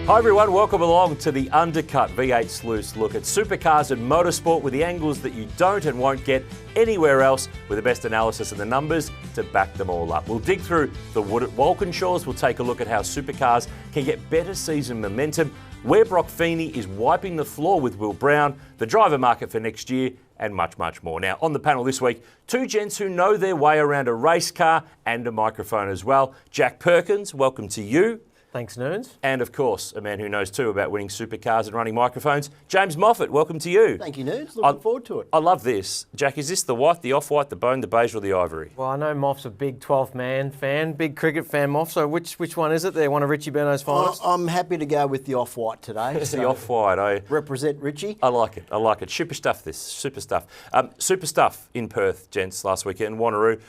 Hi everyone, welcome along to the Undercut V8 Sleuth look at supercars and motorsport with the angles that you don't and won't get anywhere else, with the best analysis and the numbers to back them all up. We'll dig through the wood at Walkinshaws, we'll take a look at how supercars can get better season momentum, where Brock Feeney is wiping the floor with Will Brown, the driver market for next year, and much, much more. Now, on the panel this week, two gents who know their way around a race car and a microphone as well. Jack Perkins, welcome to you. Thanks, Noonz. And of course, a man who knows too about winning supercars and running microphones, James Moffat, welcome to you. Thank you, Noonz. Looking forward to it. I love this. Jack, is this the white, the off-white, the bone, the beige or the ivory? Well, I know Moff's a big 12th man fan, big cricket fan, Moff, so which one is it there? One of Richie Benaud's finest? I'm happy to go with the off-white today. It's the off-white, eh? Represent Richie. I like it, I like it. Super stuff this, super stuff. Super stuff in Perth, gents, last weekend, Wanneroo.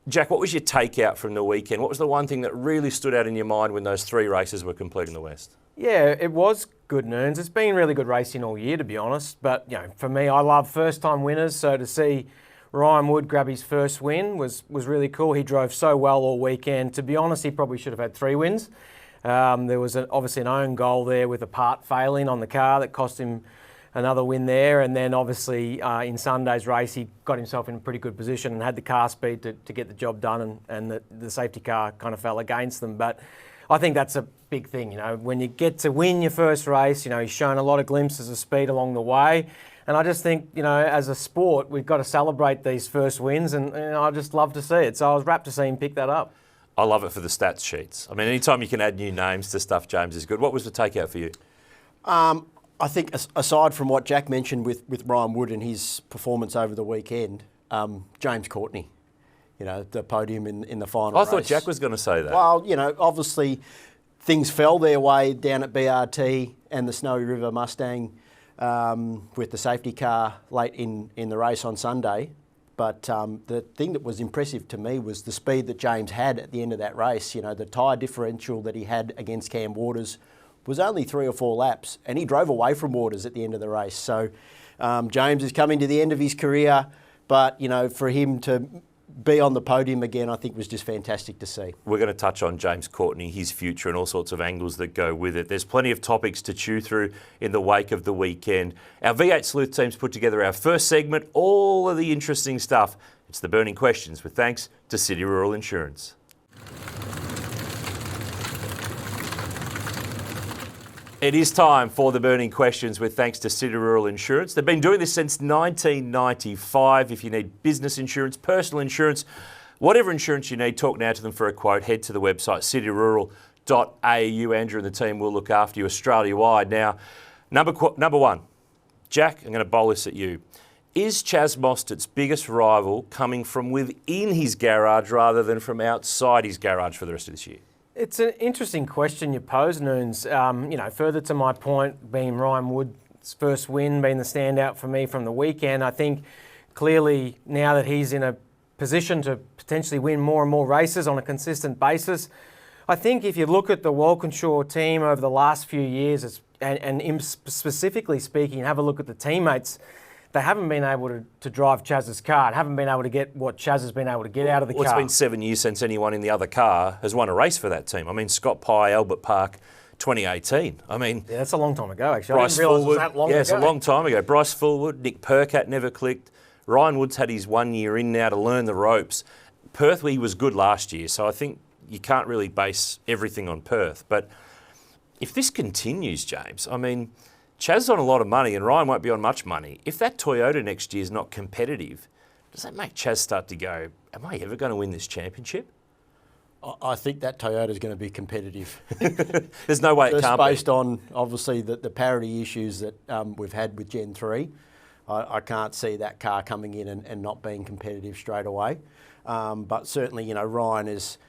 Jack, what was your takeout from the weekend? What was the one thing that really stood out in your mind when those three races were complete in the West? Yeah, it was good, Noonz. It's been really good racing all year, to be honest. But, you know, for me, I love first-time winners. So to see Ryan Wood grab his first win was really cool. He drove so well all weekend. To be honest, he probably should have had 3 wins. There was obviously an own goal there with a part failing on the car that cost him another win there, and then obviously in Sunday's race he got himself in a pretty good position and had the car speed to get the job done, and the safety car kind of fell against them. But I think that's a big thing, you know, when you get to win your first race. You know, he's shown a lot of glimpses of speed along the way, and I just think, you know, as a sport we've got to celebrate these first wins, and I just love to see it. So I was rapt to see him pick that up. I love it for the stats sheets. I mean, anytime you can add new names to stuff, James, is good. What was the takeout for you? I think aside from what Jack mentioned with Ryan Wood and his performance over the weekend, James Courtney, you know, the podium in the final race. I thought Jack was going to say that. Well, you know, obviously things fell their way down at BRT and the Snowy River Mustang with the safety car late in the race on Sunday. But the thing that was impressive to me was the speed that James had at the end of that race. You know, the tyre differential that he had against Cam Waters was only 3 or 4 laps, and he drove away from Waters at the end of the race. So James is coming to the end of his career, but, you know, for him to be on the podium again, I think was just fantastic to see. We're going to touch on James Courtney, his future, and all sorts of angles that go with it. There's plenty of topics to chew through in the wake of the weekend. Our V8 Sleuth team's put together our first segment, all of the interesting stuff. It's the burning questions, with thanks to City Rural Insurance. It is time for the burning questions, with thanks to City Rural Insurance. They've been doing this since 1995. If you need business insurance, personal insurance, whatever insurance you need, talk now to them for a quote. Head to the website cityrural.au. Andrew and the team will look after you Australia-wide. Now, number one, Jack, I'm going to bowl this at you. Is Chaz Mostert's biggest rival coming from within his garage rather than from outside his garage for the rest of this year? It's an interesting question you pose, Noonz. You know, further to my point, being Ryan Wood's first win, being the standout for me from the weekend, I think clearly now that he's in a position to potentially win more and more races on a consistent basis, I think if you look at the Walkinshaw team over the last few years, and specifically speaking, have a look at the teammates, they haven't been able to drive Chaz's car, haven't been able to get what Chaz has been able to get out of the car. It's been 7 years since anyone in the other car has won a race for that team. I mean, Scott Pye, Albert Park, 2018. I mean... Yeah, that's a long time ago, actually. Bryce I didn't realise Fullwood, it was that long ago. Yeah, it's a long time ago. Bryce Fullwood, Nick Percat never clicked. Ryan Wood's had his 1 year in now to learn the ropes. Perth, he was good last year, so I think you can't really base everything on Perth. But if this continues, James, I mean... Chaz's on a lot of money and Ryan won't be on much money. If that Toyota next year is not competitive, does that make Chaz start to go, am I ever going to win this championship? I think that Toyota is going to be competitive. There's no way it can't be. Based on, obviously, the parity issues that we've had with Gen 3, I can't see that car coming in and not being competitive straight away. But certainly, you know, Ryan is...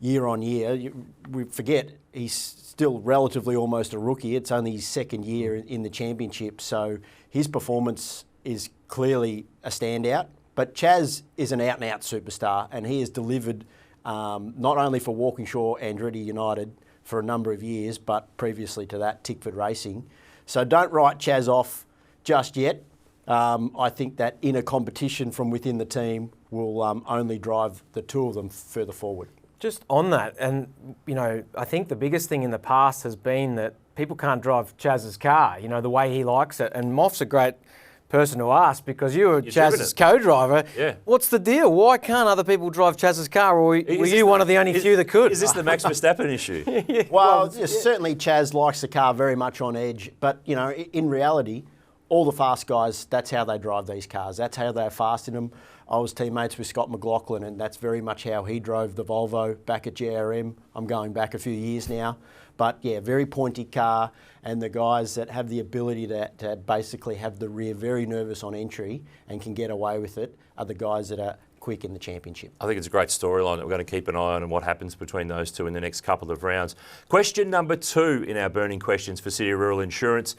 year on year, we forget he's still relatively almost a rookie. It's only his second year in the championship, so his performance is clearly a standout. But Chaz is an out-and-out superstar, and he has delivered not only for Walkinshaw Andretti United for a number of years, but previously to that, Tickford Racing. So don't write Chaz off just yet. I think that inner competition from within the team will only drive the two of them further forward. Just on that, and you know, I think the biggest thing in the past has been that people can't drive Chaz's car, you know, the way he likes it. And Moff's a great person to ask because you were Chaz's co-driver. Yeah. What's the deal? Why can't other people drive Chaz's car? Or were you one of the only few that could? Is this the Max Verstappen issue? Well, certainly Chaz likes the car very much on edge, but you know, in reality, all the fast guys, that's how they drive these cars. That's how they're fast in them. I was teammates with Scott McLaughlin, and that's very much how he drove the Volvo back at GRM. I'm going back a few years now. But yeah, very pointy car, and the guys that have the ability to basically have the rear very nervous on entry and can get away with it are the guys that are quick in the championship. I think it's a great storyline that we're going to keep an eye on and what happens between those two in the next couple of rounds. Question number 2 in our burning questions for City Rural Insurance.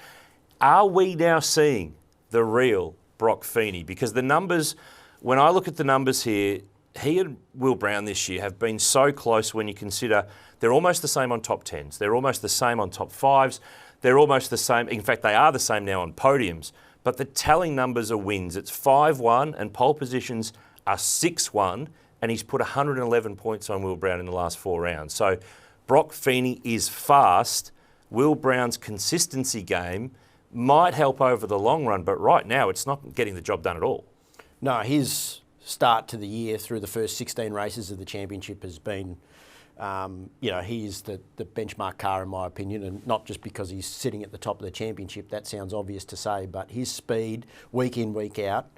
Are we now seeing the real Brock Feeney? Because the numbers, when I look at the numbers here, he and Will Brown this year have been so close when you consider they're almost the same on top 10s. They're almost the same on top 5s. They're almost the same. In fact, they are the same now on podiums. But the telling numbers are wins. It's 5-1 and pole positions are 6-1, and he's put 111 points on Will Brown in the last 4 rounds. So Brock Feeney is fast. Will Brown's consistency game might help over the long run, but right now it's not getting the job done at all. No, his start to the year through the first 16 races of the championship has been, you know, he is the benchmark car in my opinion, and not just because he's sitting at the top of the championship. That sounds obvious to say, but his speed, week in, week out,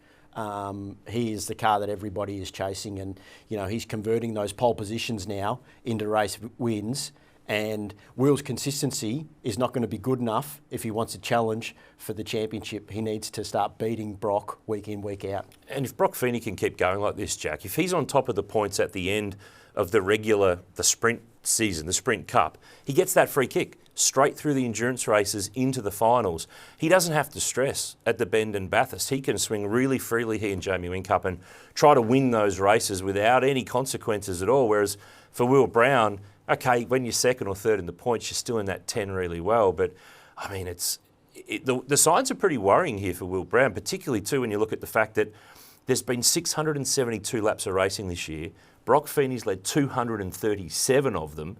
he is the car that everybody is chasing, and you know, he's converting those pole positions now into race wins. And Will's consistency is not going to be good enough if he wants a challenge for the championship. He needs to start beating Brock week in, week out. And if Brock Feeney can keep going like this, Jack, if he's on top of the points at the end of the sprint season, the Sprint Cup, he gets that free kick straight through the endurance races into the finals. He doesn't have to stress at the Bend and Bathurst. He can swing really freely, he and Jamie Whincup, and try to win those races without any consequences at all. Whereas for Will Brown, okay, when you're second or third in the points, you're still in that 10 really well. But, I mean, the signs are pretty worrying here for Will Brown, particularly, too, when you look at the fact that there's been 672 laps of racing this year. Brock Feeney's led 237 of them.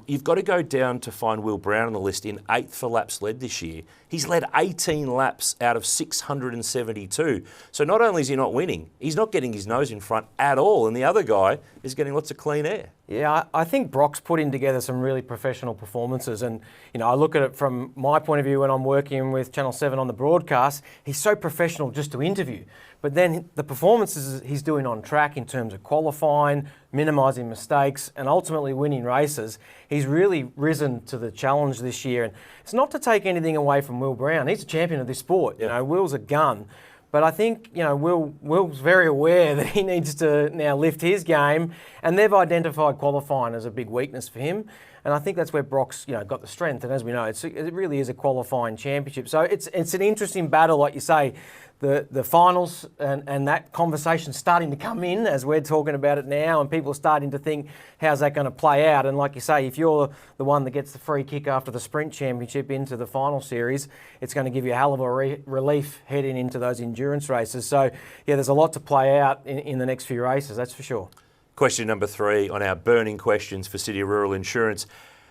You've got to go down to find Will Brown on the list in 8th for laps led this year. He's led 18 laps out of 672. So not only is he not winning, he's not getting his nose in front at all, and the other guy is getting lots of clean air. Yeah, I think Brock's putting together some really professional performances, and you know, I look at it from my point of view when I'm working with Channel 7 on the broadcast. He's so professional just to interview, but then the performances he's doing on track in terms of qualifying, minimising mistakes, and ultimately winning races, he's really risen to the challenge this year. And it's not to take anything away from Will Brown. He's a champion of this sport. Yeah. You know, Will's a gun. But I think, you know, Will's very aware that he needs to now lift his game, and they've identified qualifying as a big weakness for him. And I think that's where Brock's, you know, got the strength. And as we know, it really is a qualifying championship. So it's an interesting battle, like you say. The finals and that conversation starting to come in as we're talking about it now, and people are starting to think, how's that going to play out? And like you say, if you're the one that gets the free kick after the sprint championship into the final series, it's going to give you a hell of a relief heading into those endurance races. So yeah, there's a lot to play out in the next few races, that's for sure. Question number 3 on our burning questions for City Rural Insurance.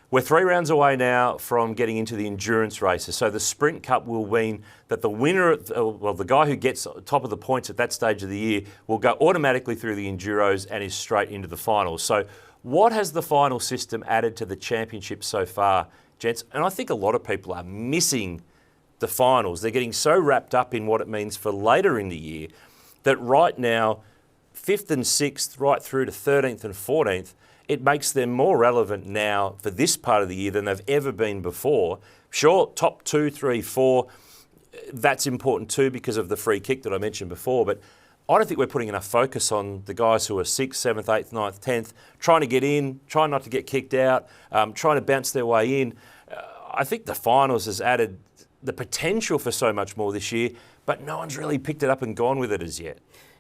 We're 3 rounds away now from getting into the endurance races. So the Sprint Cup will mean that the winner, well, the guy who gets top of the points at that stage of the year will go automatically through the Enduros and is straight into the finals. So what has the final system added to the championship so far, gents? And I think a lot of people are missing the finals. They're getting so wrapped up in what it means for later in the year that right now, 5th and 6th, right through to 13th and 14th, it makes them more relevant now for this part of the year than they've ever been before. Sure, top 2, 3, 4, that's important too because of the free kick that I mentioned before, but I don't think we're putting enough focus on the guys who are 6th, 7th, 8th, 9th, 10th, trying to get in, trying not to get kicked out, trying to bounce their way in. I think the finals has added the potential for so much more this year, but no one's really picked it up and gone with it as yet.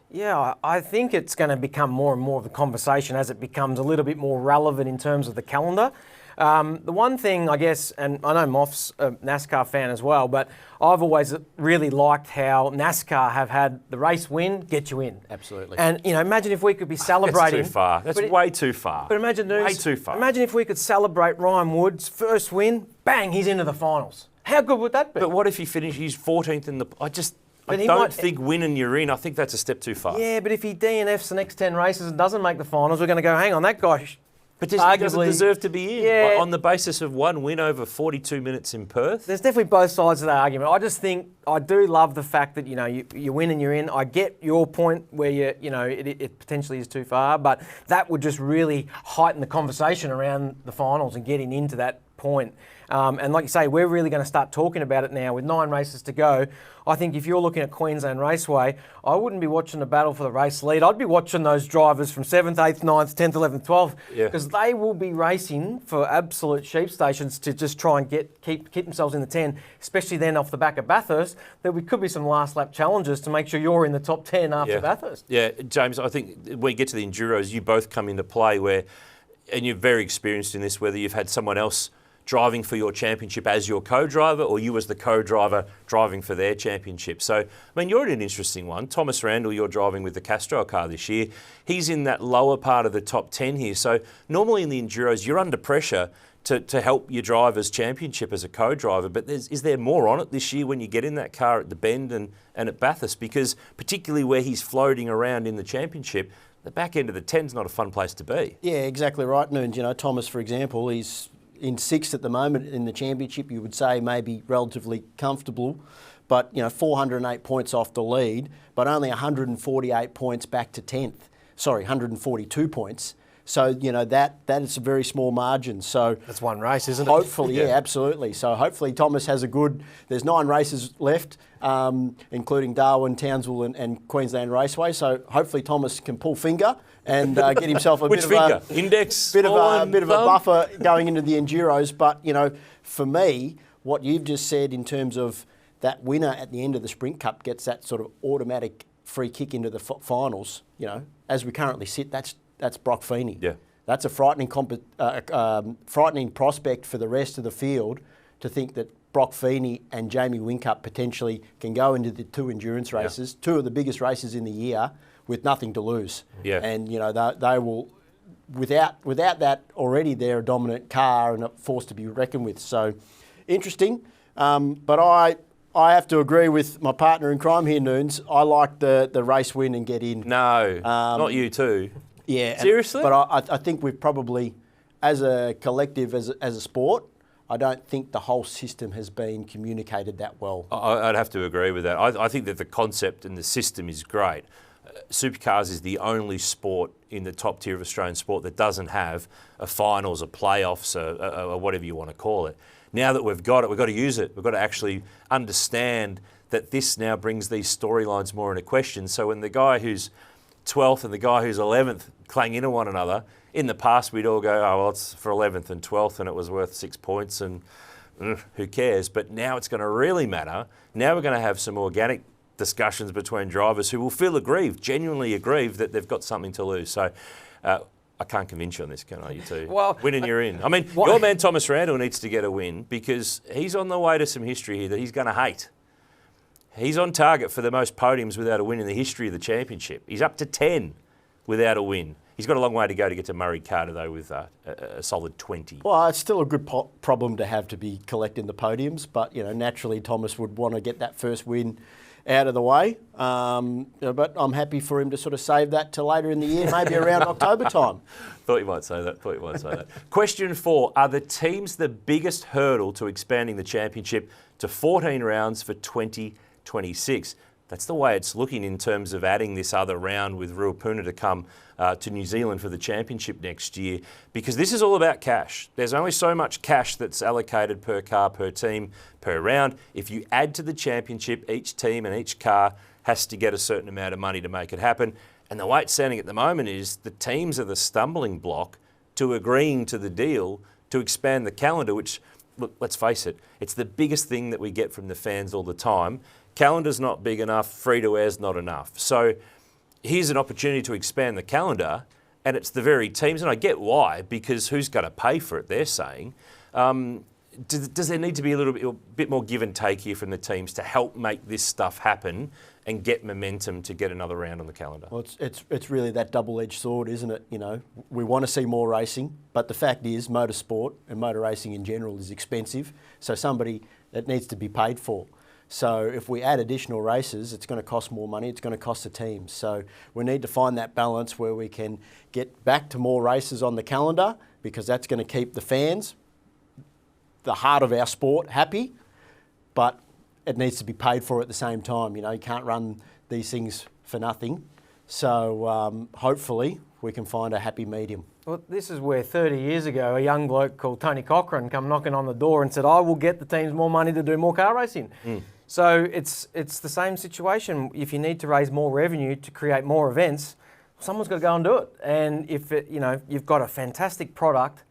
Yeah, I think it's going to become more and more of the conversation as it becomes a little bit more relevant in terms of the calendar. The one thing, I guess, and I know Moff's a NASCAR fan as well, but I've always really liked how NASCAR have had the race win, get you in. Absolutely. And, imagine if we could be celebrating. That's too far. That's way too far. But imagine, way too far. Imagine if we could celebrate Ryan Wood's first win, bang, he's into the finals. How good would that be? But what if he finishes, he's 14th in the... I don't think winning you're in. I think that's a step too far. Yeah, but if he DNFs the next 10 races and doesn't make the finals, we're going to go, hang on, that guy... But he doesn't deserve to be in. Yeah. On the basis of one win over 42 minutes in Perth. There's definitely both sides of that argument. I just think, I do love the fact that, you win and you're in. I get your point where it potentially is too far, but that would just really heighten the conversation around the finals and getting into that point. And like you say, we're really going to start talking about it now with 9 races to go. I think if you're looking at Queensland Raceway, I wouldn't be watching the battle for the race lead. I'd be watching those drivers from 7th, 8th, 9th, 10th, 11th, 12th, because they will be racing for absolute sheep stations to just try and keep themselves in the 10, especially then off the back of Bathurst. There could be some last lap challenges to make sure you're in the top 10 after Bathurst. Yeah, James, I think when we get to the Enduros, you both come into play and you're very experienced in this, whether you've had someone else driving for your championship as your co-driver or you as the co-driver driving for their championship. So, you're in an interesting one. Thomas Randall, you're driving with the Castro car this year. He's in that lower part of the top 10 here. So normally in the Enduros, you're under pressure to help your driver's championship as a co-driver. But is there more on it this year when you get in that car at the Bend and at Bathurst? Because particularly where he's floating around in the championship, the back end of the 10's not a fun place to be. Yeah, exactly right, Noonz. Thomas, for example, he's in 6th at the moment in the championship. You would say maybe relatively comfortable, but 408 points off the lead, but only 148 points back to 10th. Sorry, 142 points. So that is a very small margin. So that's one race, isn't it? Hopefully, yeah, absolutely. So hopefully Thomas has a good. There's 9 races left, including Darwin, Townsville, and Queensland Raceway. So hopefully Thomas can pull finger and get himself a bit of a index, bit of a buffer going into the Enduros. But for me, what you've just said in terms of that winner at the end of the Sprint Cup gets that sort of automatic free kick into the finals. As we currently sit, that's Brock Feeney. Yeah. That's a frightening prospect for the rest of the field to think that Brock Feeney and Jamie Whincup potentially can go into the 2 endurance races, 2 of the biggest races in the year, with nothing to lose. Yeah. And they will, without that already, they're a dominant car and a force to be reckoned with. So interesting. But I have to agree with my partner in crime here, Noonz. I like the race win and get in. No, not you too. Yeah. Seriously? But I think we've probably, as a collective, as a sport, I don't think the whole system has been communicated that well. I'd have to agree with that. I think that the concept and the system is great. Supercars is the only sport in the top tier of Australian sport that doesn't have a finals, a playoffs, a whatever you want to call it. Now that we've got it, we've got to use it. We've got to actually understand that this now brings these storylines more into question. So when the guy who's 12th and the guy who's 11th clang into one another, in the past we'd all go, oh, well, it's for 11th and 12th and it was worth 6 points and who cares? But now it's going to really matter. Now we're going to have some organic discussions between drivers who will feel aggrieved, genuinely aggrieved that they've got something to lose. So I can't convince you on this, can I, you two? Well, win and you're in. I mean, your man Thomas Randall needs to get a win because he's on the way to some history here that he's going to hate. He's on target for the most podiums without a win in the history of the championship. He's up to 10 without a win. He's got a long way to go to get to Murray Carter, though, with a solid 20. Well, it's still a good problem to have to be collecting the podiums, but, naturally Thomas would want to get that first win out of the way. But I'm happy for him to sort of save that till later in the year, maybe around October time. Thought you might say that. Question 4. Are the teams the biggest hurdle to expanding the championship to 14 rounds for 2026? That's the way it's looking in terms of adding this other round with Ruapuna to come to New Zealand for the championship next year, because this is all about cash. There's only so much cash that's allocated per car, per team, per round. If you add to the championship, each team and each car has to get a certain amount of money to make it happen. And the way it's sounding at the moment is the teams are the stumbling block to agreeing to the deal to expand the calendar, which, look, let's face it, it's the biggest thing that we get from the fans all the time. Calendar's not big enough, free-to-air's not enough. So here's an opportunity to expand the calendar and it's the very teams, and I get why, because who's going to pay for it, they're saying. Does there need to be a bit more give and take here from the teams to help make this stuff happen and get momentum to get another round on the calendar? Well, it's really that double-edged sword, isn't it? You know, we want to see more racing, but the fact is motorsport and motor racing in general is expensive, so somebody that needs to be paid for. So if we add additional races, it's going to cost more money, it's going to cost the teams. So we need to find that balance where we can get back to more races on the calendar, because that's going to keep the fans, the heart of our sport, happy, but it needs to be paid for at the same time. You know, you can't run these things for nothing. So hopefully we can find a happy medium. Well, this is where 30 years ago a young bloke called Tony Cochrane come knocking on the door and said, I will get the teams more money to do more car racing. So it's the same situation. If you need to raise more revenue to create more events, someone's got to go and do it. And if you've got a fantastic product,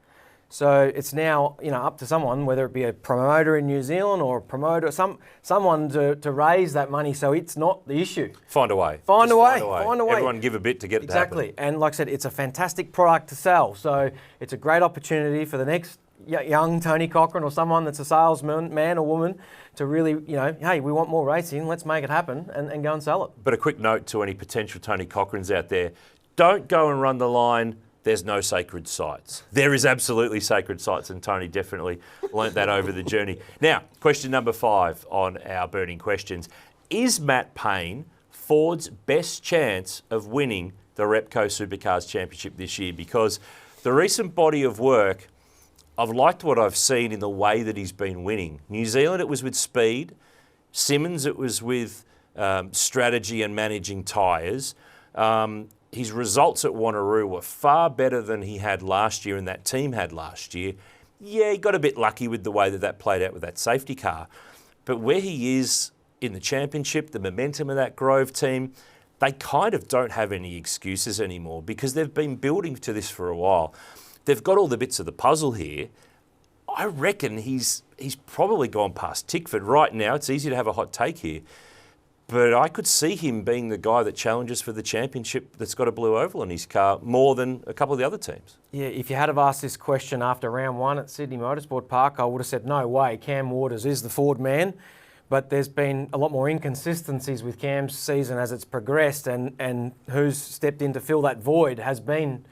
so it's now up to someone, whether it be a promoter in New Zealand or a promoter, someone to raise that money so it's not the issue. Find a way. Find a way. Everyone give a bit to get it to happen. Exactly. And like I said, it's a fantastic product to sell. So it's a great opportunity for the next young Tony Cochrane or someone that's a salesman, man or woman, to really, hey, we want more racing, let's make it happen and go and sell it. But a quick note to any potential Tony Cochranes out there, don't go and run the line, there's no sacred sites. There is absolutely sacred sites, and Tony definitely learnt that over the journey. Now, question number 5 on our burning questions. Is Matt Payne Ford's best chance of winning the Repco Supercars Championship this year? Because the recent body of work, I've liked what I've seen in the way that he's been winning. New Zealand, it was with speed. Simmons, it was with strategy and managing tyres. His results at Wanneroo were far better than he had last year and that team had last year. Yeah, he got a bit lucky with the way that played out with that safety car. But where he is in the championship, the momentum of that Grove team, they kind of don't have any excuses anymore, because they've been building to this for a while. They've got all the bits of the puzzle here. I reckon he's probably gone past Tickford. Right now, it's easy to have a hot take here, but I could see him being the guy that challenges for the championship that's got a blue oval in his car more than a couple of the other teams. Yeah, if you had have asked this question after round 1 at Sydney Motorsport Park, I would have said, no way, Cam Waters is the Ford man. But there's been a lot more inconsistencies with Cam's season as it's progressed, and who's stepped in to fill that void has been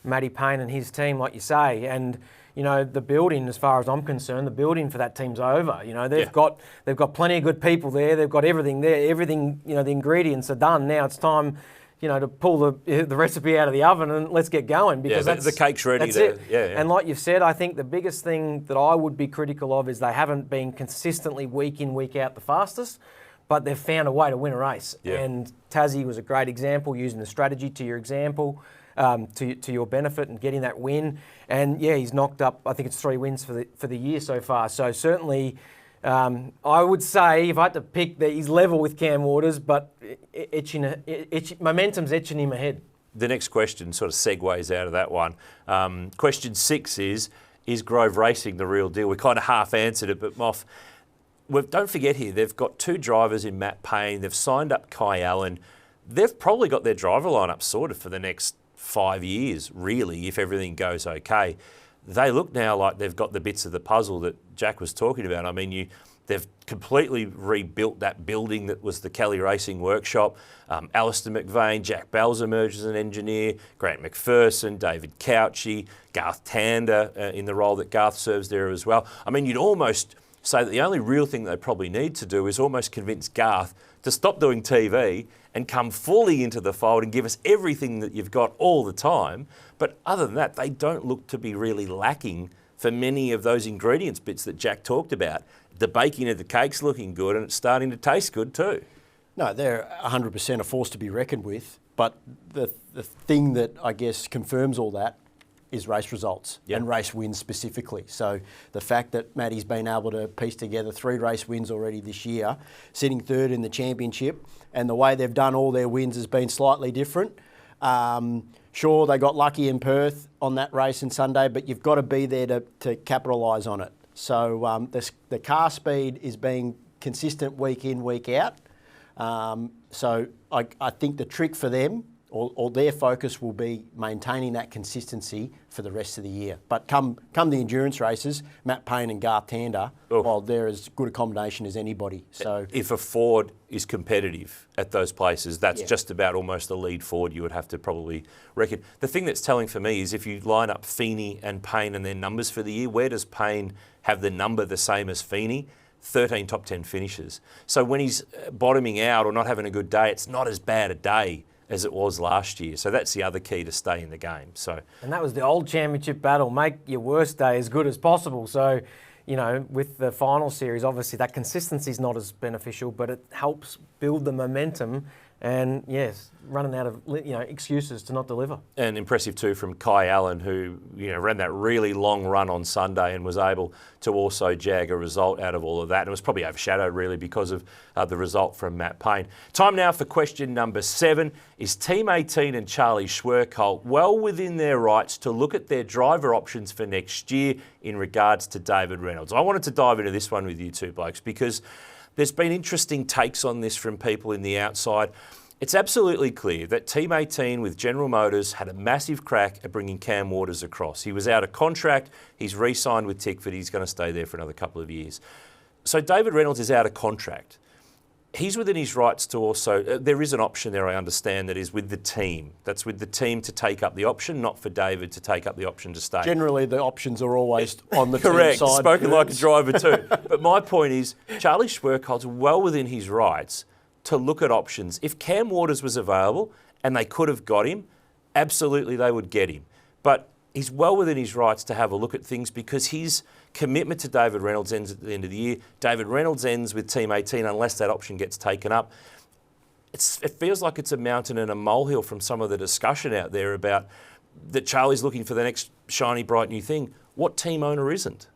Matty Payne and his team, like you say. And the building, as far as I'm concerned, the building for that team's over. They've got plenty of good people there. They've got everything there. Everything, the ingredients are done. Now it's time, to pull the recipe out of the oven and let's get going, because the cake's ready. That's it. Yeah. And like you've said, I think the biggest thing that I would be critical of is they haven't been consistently week in, week out the fastest, but they've found a way to win a race. Yeah. And Tassie was a great example, using the strategy to your example. To your benefit and getting that win. And yeah, he's knocked up, I think it's 3 wins for the year so far. So certainly, I would say, if I had to pick, that he's level with Cam Waters, but momentum's etching him ahead. The next question sort of segues out of that one. Question 6 is Grove Racing the real deal? We kind of half answered it, but Moff, don't forget here, they've got 2 drivers in Matt Payne. They've signed up Kai Allen. They've probably got their driver lineup sorted for the next 5 years, really, if everything goes okay. They look now like they've got the bits of the puzzle that Jack was talking about. I mean, they've completely rebuilt that building that was the Kelly Racing Workshop. Alistair McVeigh, Jack Bell's emerged as an engineer, Grant McPherson, David Couchy, Garth Tander in the role that Garth serves there as well. I mean, you'd almost say that the only real thing they probably need to do is almost convince Garth to stop doing TV and come fully into the fold and give us everything that you've got all the time. But other than that, they don't look to be really lacking for many of those ingredients bits that Jack talked about. The baking of the cake's looking good, and it's starting to taste good too. No, they're 100% a force to be reckoned with. But the thing that I guess confirms all that is race results and race wins specifically. So the fact that Matty's been able to piece together 3 race wins already this year, sitting 3rd in the championship, and the way they've done all their wins has been slightly different. Sure, they got lucky in Perth on that race on Sunday, but you've got to be there to capitalise on it. So the car speed is being consistent week in, week out. So I think the trick for them or their focus will be maintaining that consistency for the rest of the year. But come the endurance races, Matt Payne and Garth Tander, well, they're as good a combination as anybody. So if a Ford is competitive at those places, that's just about almost the lead Ford you would have to probably reckon. The thing that's telling for me is if you line up Feeney and Payne and their numbers for the year, where does Payne have the number the same as Feeney? 13 top 10 finishes. So when he's bottoming out or not having a good day, it's not as bad a day as it was last year. So that's the other key to stay in the game. So, and that was the old championship battle, make your worst day as good as possible. So, you know, with the final series, obviously that consistency is not as beneficial, but it helps build the momentum and, yes, running out of, you know, excuses to not deliver. And impressive too from Kai Allen, who, you know, ran that really long run on Sunday and was able to also jag a result out of all of that. And it was probably overshadowed really because of the result from Matt Payne. Time now for question number 7. Is Team 18 and Charlie Schwerkolt well within their rights to look at their driver options for next year in regards to David Reynolds? I wanted to dive into this one with you two blokes because there's been interesting takes on this from people in the outside. It's absolutely clear that Team 18 with General Motors had a massive crack at bringing Cam Waters across. He was out of contract, he's re-signed with Tickford, he's going to stay there for another couple of years. So David Reynolds is out of contract. He's within his rights to also, there is an option there I understand that is with the team. That's with the team to take up the option, not for David to take up the option to stay. Generally the options are always on the correct, team side. Spoken like a driver too. But my point is, Charlie Schwerkolt's well within his rights to look at options. If Cam Waters was available and they could have got him, absolutely they would get him. But he's well within his rights to have a look at things because his commitment to David Reynolds ends at the end of the year. David Reynolds ends with Team 18 unless that option gets taken up. It feels like it's a mountain and a molehill from some of the discussion out there about that Charlie's looking for the next shiny, bright new thing. What team owner isn't?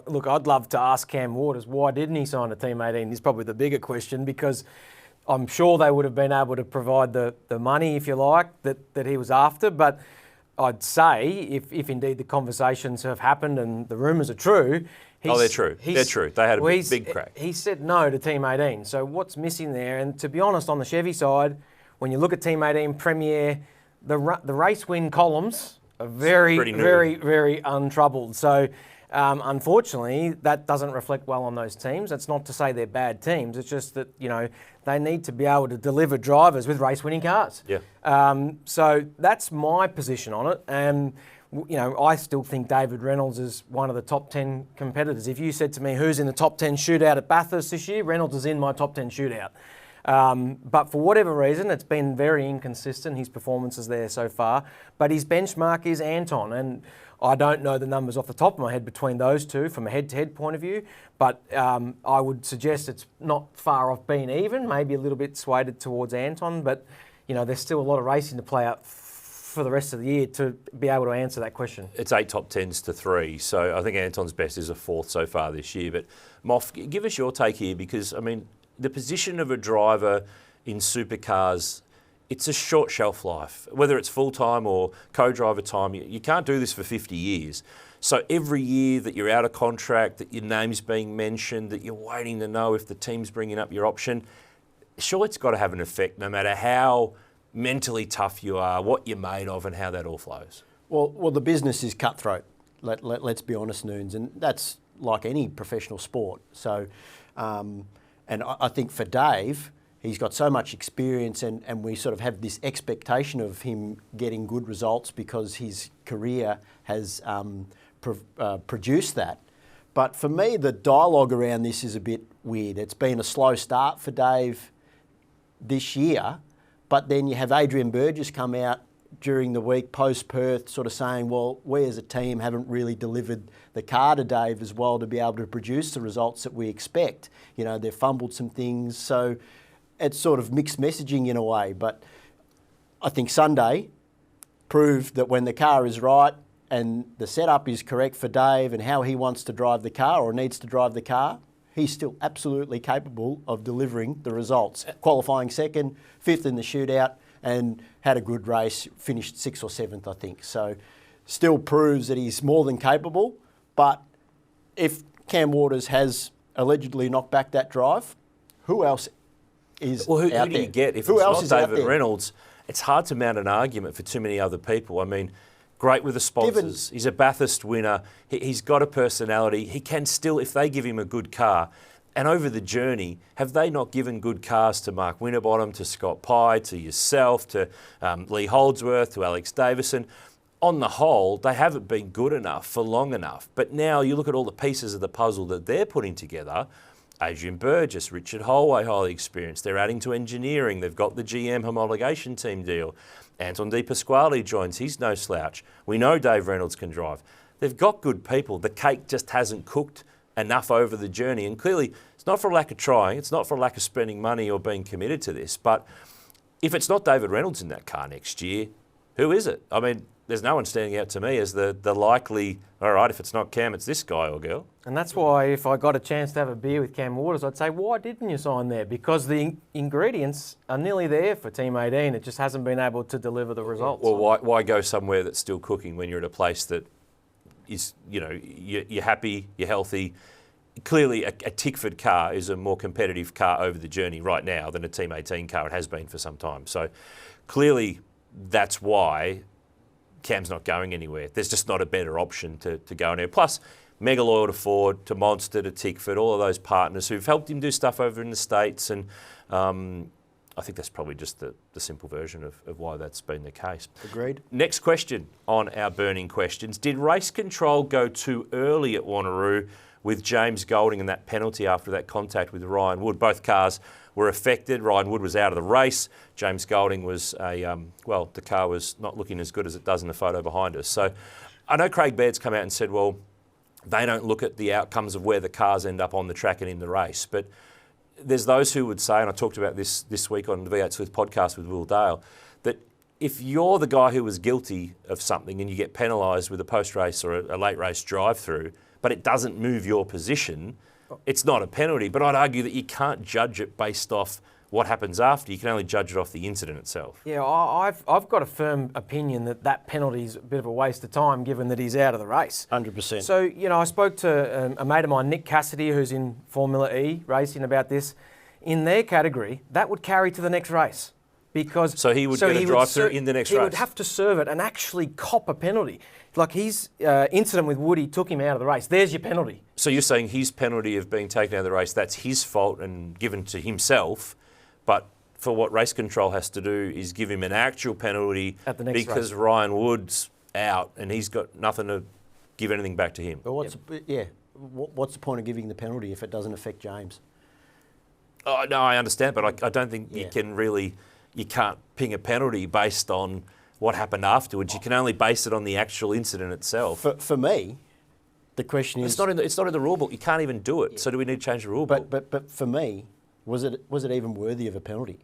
Look, I'd love to ask Cam Waters, why didn't he sign a Team 18 is probably the bigger question because I'm sure they would have been able to provide the money, if you like, that he was after. But I'd say, if indeed the conversations have happened and the rumours are true... they're true. They're true. They had a big crack. He said no to Team 18. So what's missing there? And to be honest, on the Chevy side, when you look at Team 18 Premier, the race win columns are very, very untroubled. So unfortunately, that doesn't reflect well on those teams. That's not to say they're bad teams. It's just that, you know, they need to be able to deliver drivers with race-winning cars. Yeah. So that's my position on it. And, you know, I still think David Reynolds is one of the top 10 competitors. If you said to me, who's in the top 10 shootout at Bathurst this year, Reynolds is in my top 10 shootout. But for whatever reason, it's been very inconsistent, his performances there so far. But his benchmark is Anton, and I don't know the numbers off the top of my head between those two from a head-to-head point of view, but I would suggest it's not far off being even, maybe a little bit swayed towards Anton, but you know, there's still a lot of racing to play out for the rest of the year to be able to answer that question. It's 8 top 10s to 3, so I think Anton's best is a 4th so far this year. But Moff, give us your take here because, I mean, the position of a driver in supercars, it's a short shelf life. Whether it's full-time or co-driver time, you can't do this for 50 years. So every year that you're out of contract, that your name's being mentioned, that you're waiting to know if the team's bringing up your option, sure, it's got to have an effect no matter how mentally tough you are, what you're made of and how that all flows. Well, the business is cutthroat. Let's be honest, Noonz, and that's like any professional sport. So, and I think for Dave, he's got so much experience and we sort of have this expectation of him getting good results because his career has produced that. But for me, the dialogue around this is a bit weird. It's been a slow start for Dave this year, but then you have Adrian Burgess come out during the week post-Perth sort of saying, well, we as a team haven't really delivered the car to Dave as well to be able to produce the results that we expect. You know, they've fumbled some things, so it's sort of mixed messaging in a way. But I think Sunday proved that when the car is right and the setup is correct for Dave and how he wants to drive the car or needs to drive the car, he's still absolutely capable of delivering the results. Qualifying second, 5th in the shootout, and had a good race, finished 6th or 7th, I think. So still proves that he's more than capable. But if Cam Waters has allegedly knocked back that drive, who else is who out do there? you get if who it's else not is out David there? Reynolds? it's hard to mount an argument for too many other people. I mean, great with the sponsors. He's a Bathurst winner. He's got a personality. He can still, if they give him a good car, and over the journey, have they not given good cars to Mark Winterbottom, to Scott Pye, to yourself, to Lee Holdsworth, to Alex Davison? On the whole, they haven't been good enough for long enough. But now you look at all the pieces of the puzzle that they're putting together. Adrian Burgess, Richard Holway, highly experienced. They're adding to engineering. They've got the GM homologation team deal. Anton De Pasquale joins. He's no slouch. We know Dave Reynolds can drive. They've got good people. The cake just hasn't cooked enough over the journey. And clearly, it's not for a lack of trying. It's not for a lack of spending money or being committed to this. But if it's not David Reynolds in that car next year, who is it? I mean, there's no one standing out to me as the likely, all right, if it's not Cam, it's this guy or girl. And that's why if I got a chance to have a beer with Cam Waters, I'd say, why didn't you sign there? Because the ingredients are nearly there for Team 18. It just hasn't been able to deliver the results. Well, why go somewhere that's still cooking when you're at a place that is, you're happy, you're healthy. Clearly, a Tickford car is a more competitive car over the journey right now than a Team 18 car. It has been for some time. So clearly, that's why Cam's not going anywhere. There's just not a better option to go in there. Plus, mega loyal to Ford, to Monster, to Tickford, all of those partners who've helped him do stuff over in the States. And I think that's probably just the simple version of why that's been the case. Agreed. Next question on our burning questions. Did race control go too early at Wanneroo with James Golding and that penalty after that contact with Ryan Wood? Both cars were affected. Ryan Wood was out of the race. James Golding was the car was not looking as good as it does in the photo behind us. So I know Craig Baird's come out and said, well, they don't look at the outcomes of where the cars end up on the track and in the race. But there's those who would say, and I talked about this week on the V8 Sleuth podcast with Will Dale, that if you're the guy who was guilty of something and you get penalised with a post-race or a late race drive-through, but it doesn't move your position, it's not a penalty. But I'd argue that you can't judge it based off what happens after. You can only judge it off the incident itself. Yeah, I've got a firm opinion that penalty is a bit of a waste of time given that he's out of the race. 100%. So, I spoke to a mate of mine, Nick Cassidy, who's in Formula E racing, about this. In their category, that would carry to the next race. So he would get a drive-through in the next race? He would have to serve it and actually cop a penalty. Like his incident with Woody took him out of the race. There's your penalty. So you're saying his penalty of being taken out of the race, that's his fault and given to himself, but for what race control has to do is give him an actual penalty at the next because race. Ryan Wood's out and he's got nothing to give anything back to him. But what's the point of giving the penalty if it doesn't affect James? Oh, no, I understand, but I don't think you can't ping a penalty based on what happened afterwards. You can only base it on the actual incident itself. For me, the question is... It's not in the rule book. You can't even do it. So do we need to change the rule book? But for me, was it even worthy of a penalty?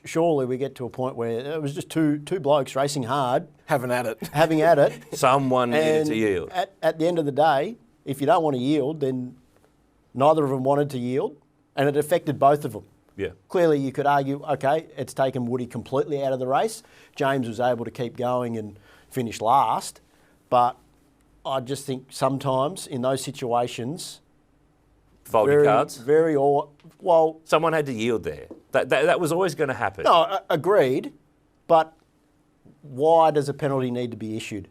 Surely we get to a point where it was just two blokes racing hard. Having at it. Someone needed to yield. At the end of the day, if you don't want to yield, then neither of them wanted to yield, and it affected both of them. Yeah. Clearly, you could argue, okay, it's taken Woody completely out of the race. James was able to keep going and finish last. But I just think sometimes in those situations... Fold your cards? Someone had to yield there. That was always going to happen. No, agreed. But why does a penalty need to be issued?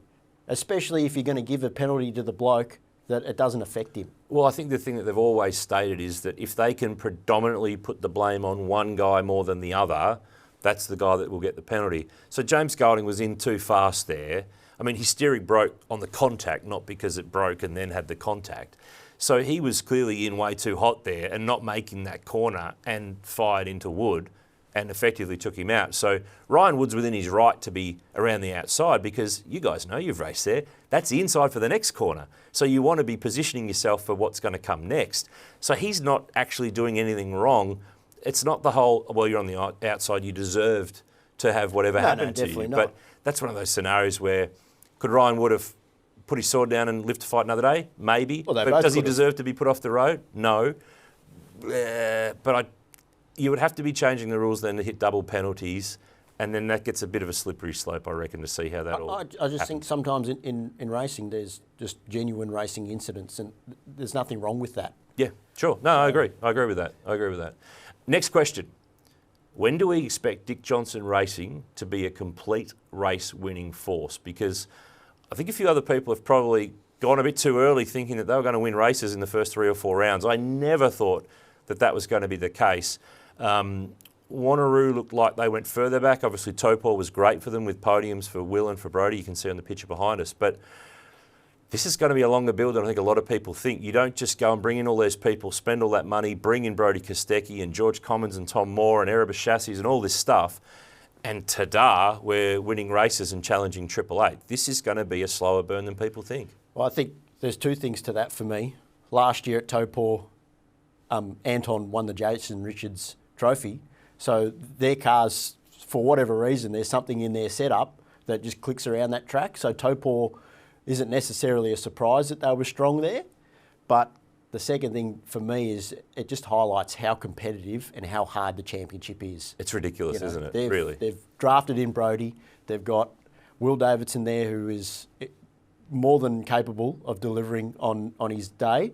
Especially if you're going to give a penalty to the bloke that it doesn't affect him. Well, I think the thing that they've always stated is that if they can predominantly put the blame on one guy more than the other, that's the guy that will get the penalty. So James Golding was in too fast there. I mean, his steering broke on the contact, not because it broke and then had the contact. So he was clearly in way too hot there and not making that corner and fired into Wood and effectively took him out. So Ryan Wood's within his right to be around the outside because you guys know you've raced there. That's the inside for the next corner. So you want to be positioning yourself for what's going to come next. So he's not actually doing anything wrong. It's not the whole, well, you're on the outside, you deserved to have whatever happened to you. Not. But that's one of those scenarios where could Ryan Wood have put his sword down and live to fight another day? Maybe. Well, but does he deserve to be put off the road? No. You would have to be changing the rules then to hit double penalties, and then that gets a bit of a slippery slope, I reckon, to see how that all I just think sometimes in racing there's just genuine racing incidents, and there's nothing wrong with that. Yeah, sure. No, I agree. I agree with that. Next question. when do we expect Dick Johnson Racing to be a complete race-winning force? Because I think a few other people have probably gone a bit too early thinking that they were going to win races in the first 3 or 4 rounds. I never thought that that was going to be the case. Wanneroo looked like they went further back. Obviously, Topor was great for them with podiums for Will and for Brodie. You can see on the picture behind us. But this is going to be a longer build than I think a lot of people think. You don't just go and bring in all those people, spend all that money, bring in Brodie Kostecki and George Commons and Tom Moore and Erebus Chassis and all this stuff, and ta-da, we're winning races and challenging Triple Eight. This is going to be a slower burn than people think. Well, I think there's 2 things to that for me. Last year at Topor, Anton won the Jason Richards Trophy. So their cars, for whatever reason, there's something in their setup that just clicks around that track. So Topor isn't necessarily a surprise that they were strong there. But the second thing for me is it just highlights how competitive and how hard the championship is. It's ridiculous, isn't it? Really. They've drafted in Brodie. They've got Will Davidson there, who is more than capable of delivering on his day.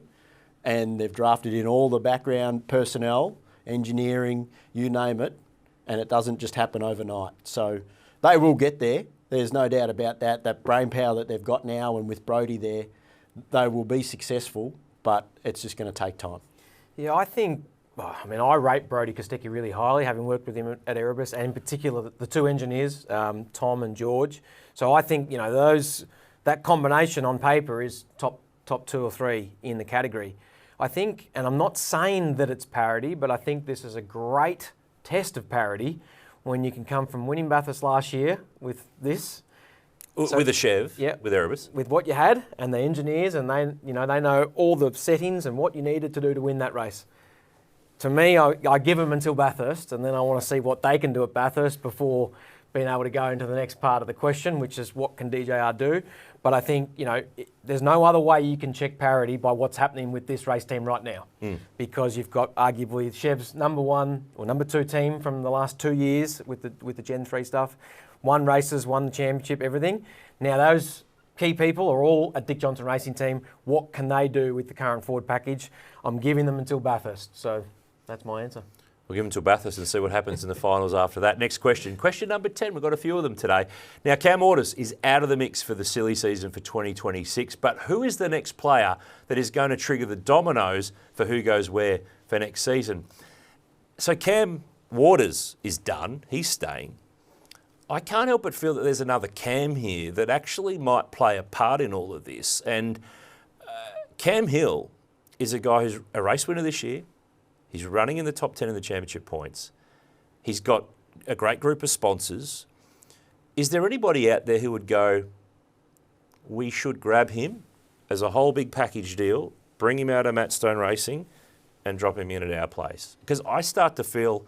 And they've drafted in all the background personnel, engineering, you name it, and it doesn't just happen overnight. So they will get there. There's no doubt about that. That brain power that they've got now, and with Brodie there, they will be successful, but it's just going to take time. Yeah, I think, I rate Brodie Kostecki really highly, having worked with him at Erebus, and in particular the 2 engineers, Tom and George. So I think, that combination on paper is top 2 or 3 in the category. I think, and I'm not saying that it's parity, but I think this is a great test of parity when you can come from winning Bathurst last year with this. With a Chev, yeah, with Erebus. With what you had and the engineers, and they know all the settings and what you needed to do to win that race. To me, I give them until Bathurst, and then I want to see what they can do at Bathurst before being able to go into the next part of the question, which is what can DJR do. But I think, there's no other way you can check parity by what's happening with this race team right now. Because you've got arguably Chev's number 1 or number 2 team from the last 2 years with the Gen 3 stuff. Won races, won the championship, everything. Now those key people are all at Dick Johnson Racing Team. What can they do with the current Ford package? I'm giving them until Bathurst. So that's my answer. We'll give them to Bathurst and see what happens in the finals after that. Next question. Question number 10. We've got a few of them today. Now, Cam Waters is out of the mix for the silly season for 2026, but who is the next player that is going to trigger the dominoes for who goes where for next season? So Cam Waters is done. He's staying. I can't help but feel that there's another Cam here that actually might play a part in all of this. And Cam Hill is a guy who's a race winner this year. He's running in the top 10 in the championship points. He's got a great group of sponsors. Is there anybody out there who would go, we should grab him as a whole big package deal, bring him out of Matt Stone Racing and drop him in at our place? Because I start to feel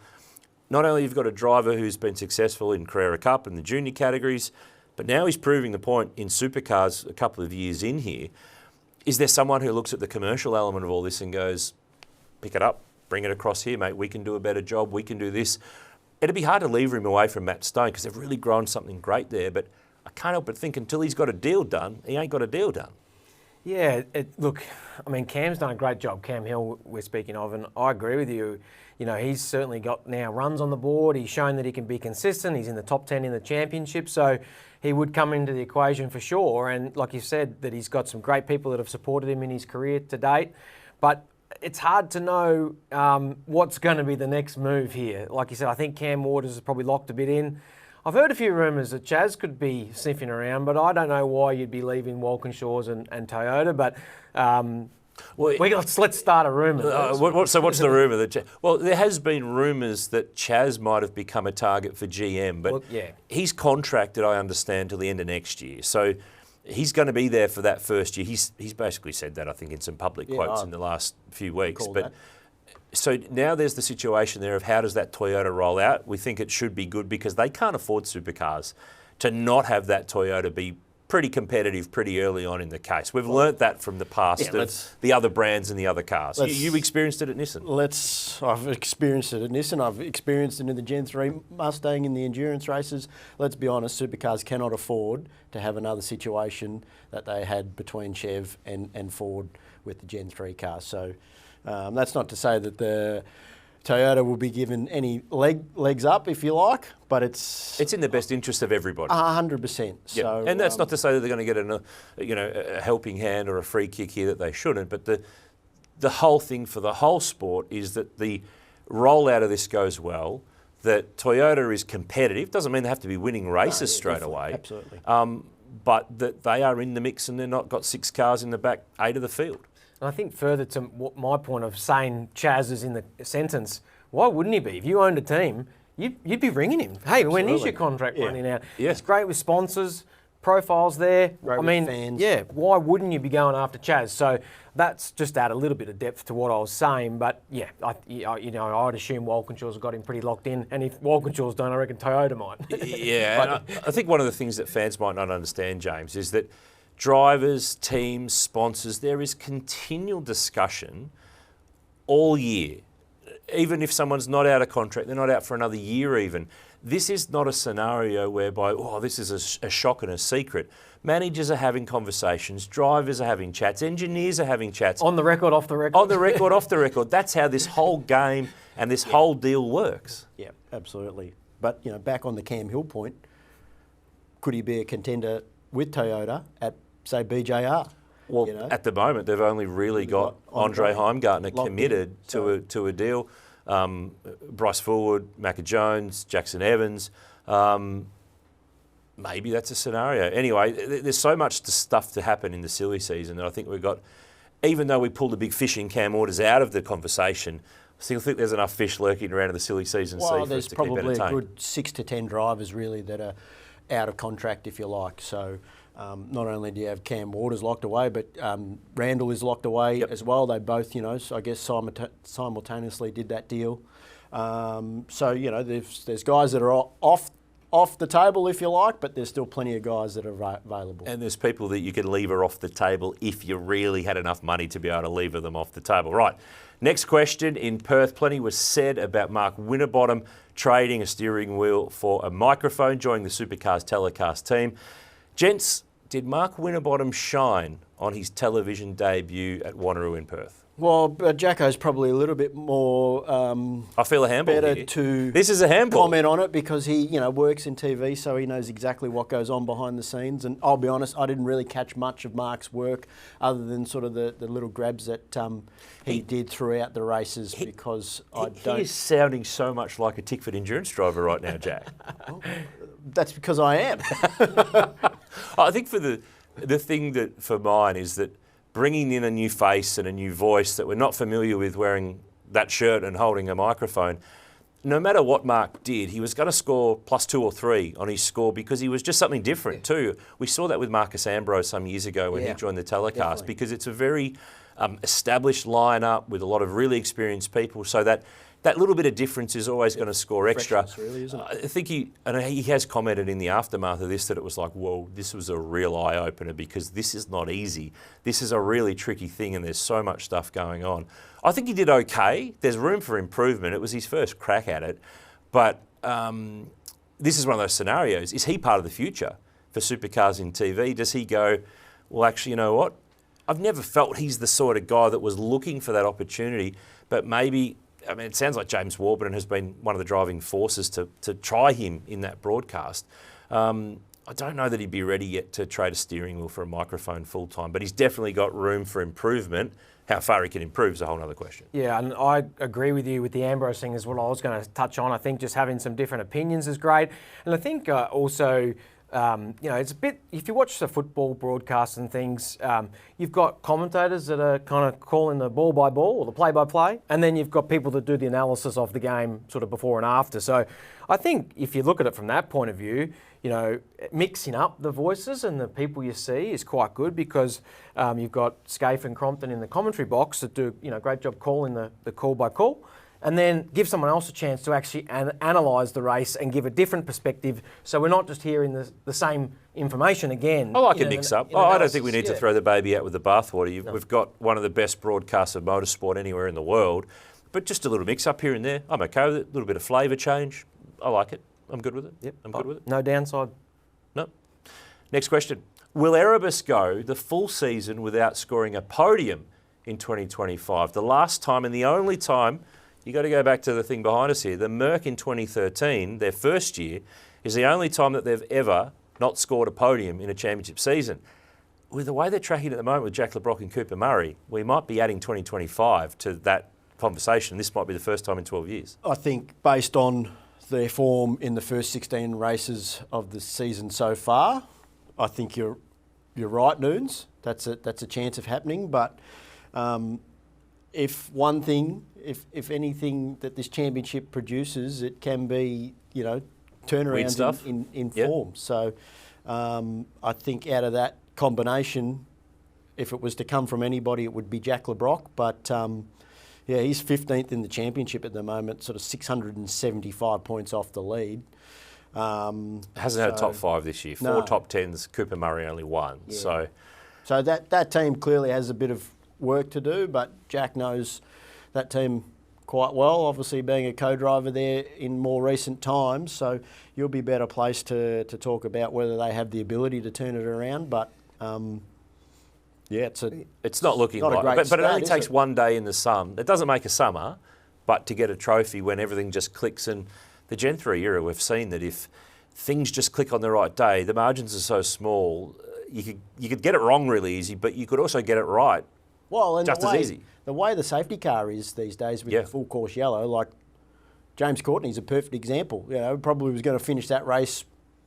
not only you've got a driver who's been successful in Carrera Cup and the junior categories, but now he's proving the point in Supercars a couple of years in here. Is there someone who looks at the commercial element of all this and goes, pick it up, bring it across here, mate. We can do a better job. We can do this. It'd be hard to lever him away from Matt Stone because they've really grown something great there. But I can't help but think until he's got a deal done, he ain't got a deal done. Yeah, look, Cam's done a great job. Cam Hill, we're speaking of, and I agree with you. He's certainly got now runs on the board. He's shown that he can be consistent. He's in the top 10 in the championship. So he would come into the equation for sure. And like you said, that he's got some great people that have supported him in his career to date. But it's hard to know what's going to be the next move here. Like you said, I think Cam Waters is probably locked a bit in. I've heard a few rumours that Chaz could be sniffing around, but I don't know why you'd be leaving Walkinshaws and Toyota. But let's start a rumour. So what's the rumour? Well, there has been rumours that Chaz might have become a target for GM, but he's contracted, I understand, till the end of next year. So he's going to be there for that first year. He's basically said that, I think, in some public quotes in the last few weeks. But so now there's the situation there of how does that Toyota roll out? We think it should be good because they can't afford Supercars to not have that Toyota be pretty competitive pretty early on in the case. We've learnt that from the past of the other brands and the other cars. You've experienced it at Nissan. I've experienced it at Nissan. I've experienced it in the Gen 3 Mustang in the endurance races. Let's be honest, Supercars cannot afford to have another situation that they had between Chev and Ford with the Gen 3 cars. So that's not to say that the Toyota will be given any legs up, if you like, but it's in the best interest of everybody. 100%. Yeah. So, and that's not to say that they're going to get a helping hand or a free kick here that they shouldn't. But the whole thing for the whole sport is that the rollout of this goes well. That Toyota is competitive. Doesn't mean they have to be winning races straight away. Absolutely. But that they are in the mix and they're not got 6 cars in the back 8 of the field. And I think further to my point of saying Chaz is in the sentence, why wouldn't he be? If you owned a team, you'd be ringing him. Hey, when is your contract running out? Yeah. It's great with sponsors, profiles there. Great I mean, with fans. yeah, why wouldn't you be going after Chaz? So that's just add a little bit of depth to what I was saying. But yeah, I'd assume Walkinshaw's got him pretty locked in. And if Walkinshaw's done, I reckon Toyota might. Yeah, and I think one of the things that fans might not understand, James, is that drivers, teams, sponsors, there is continual discussion all year. Even if someone's not out of contract, they're not out for another year even. This is not a scenario whereby, this is a shock and a secret. Managers are having conversations, drivers are having chats, engineers are having chats. On the record, off the record. On the record, off the record. That's how this whole game and this whole deal works. Yeah, absolutely. But, back on the Cam Hill point, could he be a contender with Toyota at, say, BJR? Well, at the moment, they've only really got Andre Heimgartner committed to a deal. Bryce Fullwood, Macca Jones, Jackson Evans. Maybe that's a scenario. Anyway, there's so much stuff to happen in the silly season that I think we've got, even though we pulled the big fish in Cam Orders out of the conversation, I still think there's enough fish lurking around in the silly season for us to keep entertained. There's probably a good 6 to 10 drivers really that are out of contract, if you like. So not only do you have Cam Waters locked away, but Randall is locked away as well. They both, so I guess simultaneously did that deal. So, there's guys that are off the table, if you like, but there's still plenty of guys that are available. And there's people that you could lever off the table if you really had enough money to be able to lever them off the table. Right, next question. In Perth, plenty was said about Mark Winterbottom trading a steering wheel for a microphone, joining the Supercars telecast team. Gents, did Mark Winterbottom shine on his television debut at Wanneroo in Perth? Well, Jacko's probably a little bit more. I feel a handball better here. to this is a handball. Comment on it because he, works in TV, so he knows exactly what goes on behind the scenes. And I'll be honest, I didn't really catch much of Mark's work other than sort of the little grabs that he did throughout the races because He is sounding so much like a Tickford endurance driver right now, Jack. Well, that's because I am. I think for the thing that for mine is that bringing in a new face and a new voice that we're not familiar with wearing that shirt and holding a microphone, no matter what Mark did, he was going to score +2 or 3 on his score because he was just something different too. We saw that with Marcus Ambrose some years ago when he joined the telecast because it's a very established lineup with a lot of really experienced people, so that little bit of difference is always going to score extra. Really, isn't it? I think he has commented in the aftermath of this that it was like, whoa, this was a real eye-opener because this is not easy. This is a really tricky thing and there's so much stuff going on. I think he did okay. There's room for improvement. It was his first crack at it. But this is one of those scenarios. Is he part of the future for Supercars in TV? Does he go, well, actually, you know what? I've never felt he's the sort of guy that was looking for that opportunity, but maybe... it sounds like James Warburton has been one of the driving forces to try him in that broadcast. I don't know that he'd be ready yet to trade a steering wheel for a microphone full-time, but he's definitely got room for improvement. How far he can improve is a whole other question. Yeah, and I agree with you with the Ambrose thing is what I was going to touch on. I think just having some different opinions is great. And I think also... it's a bit, if you watch the football broadcasts and things, you've got commentators that are kind of calling the ball by ball or the play by play, and then you've got people that do the analysis of the game sort of before and after. So I think if you look at it from that point of view, mixing up the voices and the people you see is quite good because you've got Scaife and Crompton in the commentary box that do a great job calling the call by call. And then give someone else a chance to actually analyse the race and give a different perspective so we're not just hearing the same information again. I like a mix-up. I don't think we need to throw the baby out with the bathwater. We've got one of the best broadcasts of motorsport anywhere in the world, but just a little mix-up here and there. I'm okay with it. A little bit of flavour change. I like it. I'm good with it. Yep. I'm good with it. No downside. No. Next question. Will Erebus go the full season without scoring a podium in 2025? The last time and the only time You got to go back to the thing behind us here. The Merc in 2013, their first year, is the only time that they've ever not scored a podium in a championship season. With the way they're tracking at the moment with Jack Le Brocq and Cooper Murray, we might be adding 2025 to that conversation. This might be the first time in 12 years. I think based on their form in the first 16 races of the season so far, I think you're right, Noonz. That's a chance of happening. But if anything that this championship produces, it can be, turnarounds in form. So I think out of that combination, if it was to come from anybody, it would be Jack Le Brocq. But he's 15th in the championship at the moment, sort of 675 points off the lead. Hasn't had a top 5 this year. 4 top 10s, Cooper Murray only 1. Yeah. So that team clearly has a bit of work to do, but Jack knows that team quite well, obviously being a co-driver there in more recent times. So you'll be better placed to talk about whether they have the ability to turn it around. But it's not looking like it. But it only takes one day in the sun. It doesn't make a summer, but to get a trophy when everything just clicks. And the Gen 3 era, we've seen that if things just click on the right day, the margins are so small, you could get it wrong really easy, but you could also get it right just as easy. The way the safety car is these days with the full course yellow, like James Courtney is a perfect example. Probably was going to finish that race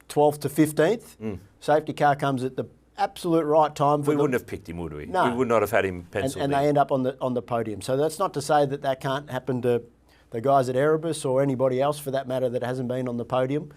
12th to 15th. Safety car comes at the absolute right time. We wouldn't have picked him, would we? No. We would not have had him penciled and they end up on the podium. So that's not to say that can't happen to the guys at Erebus or anybody else for that matter that hasn't been on the podium.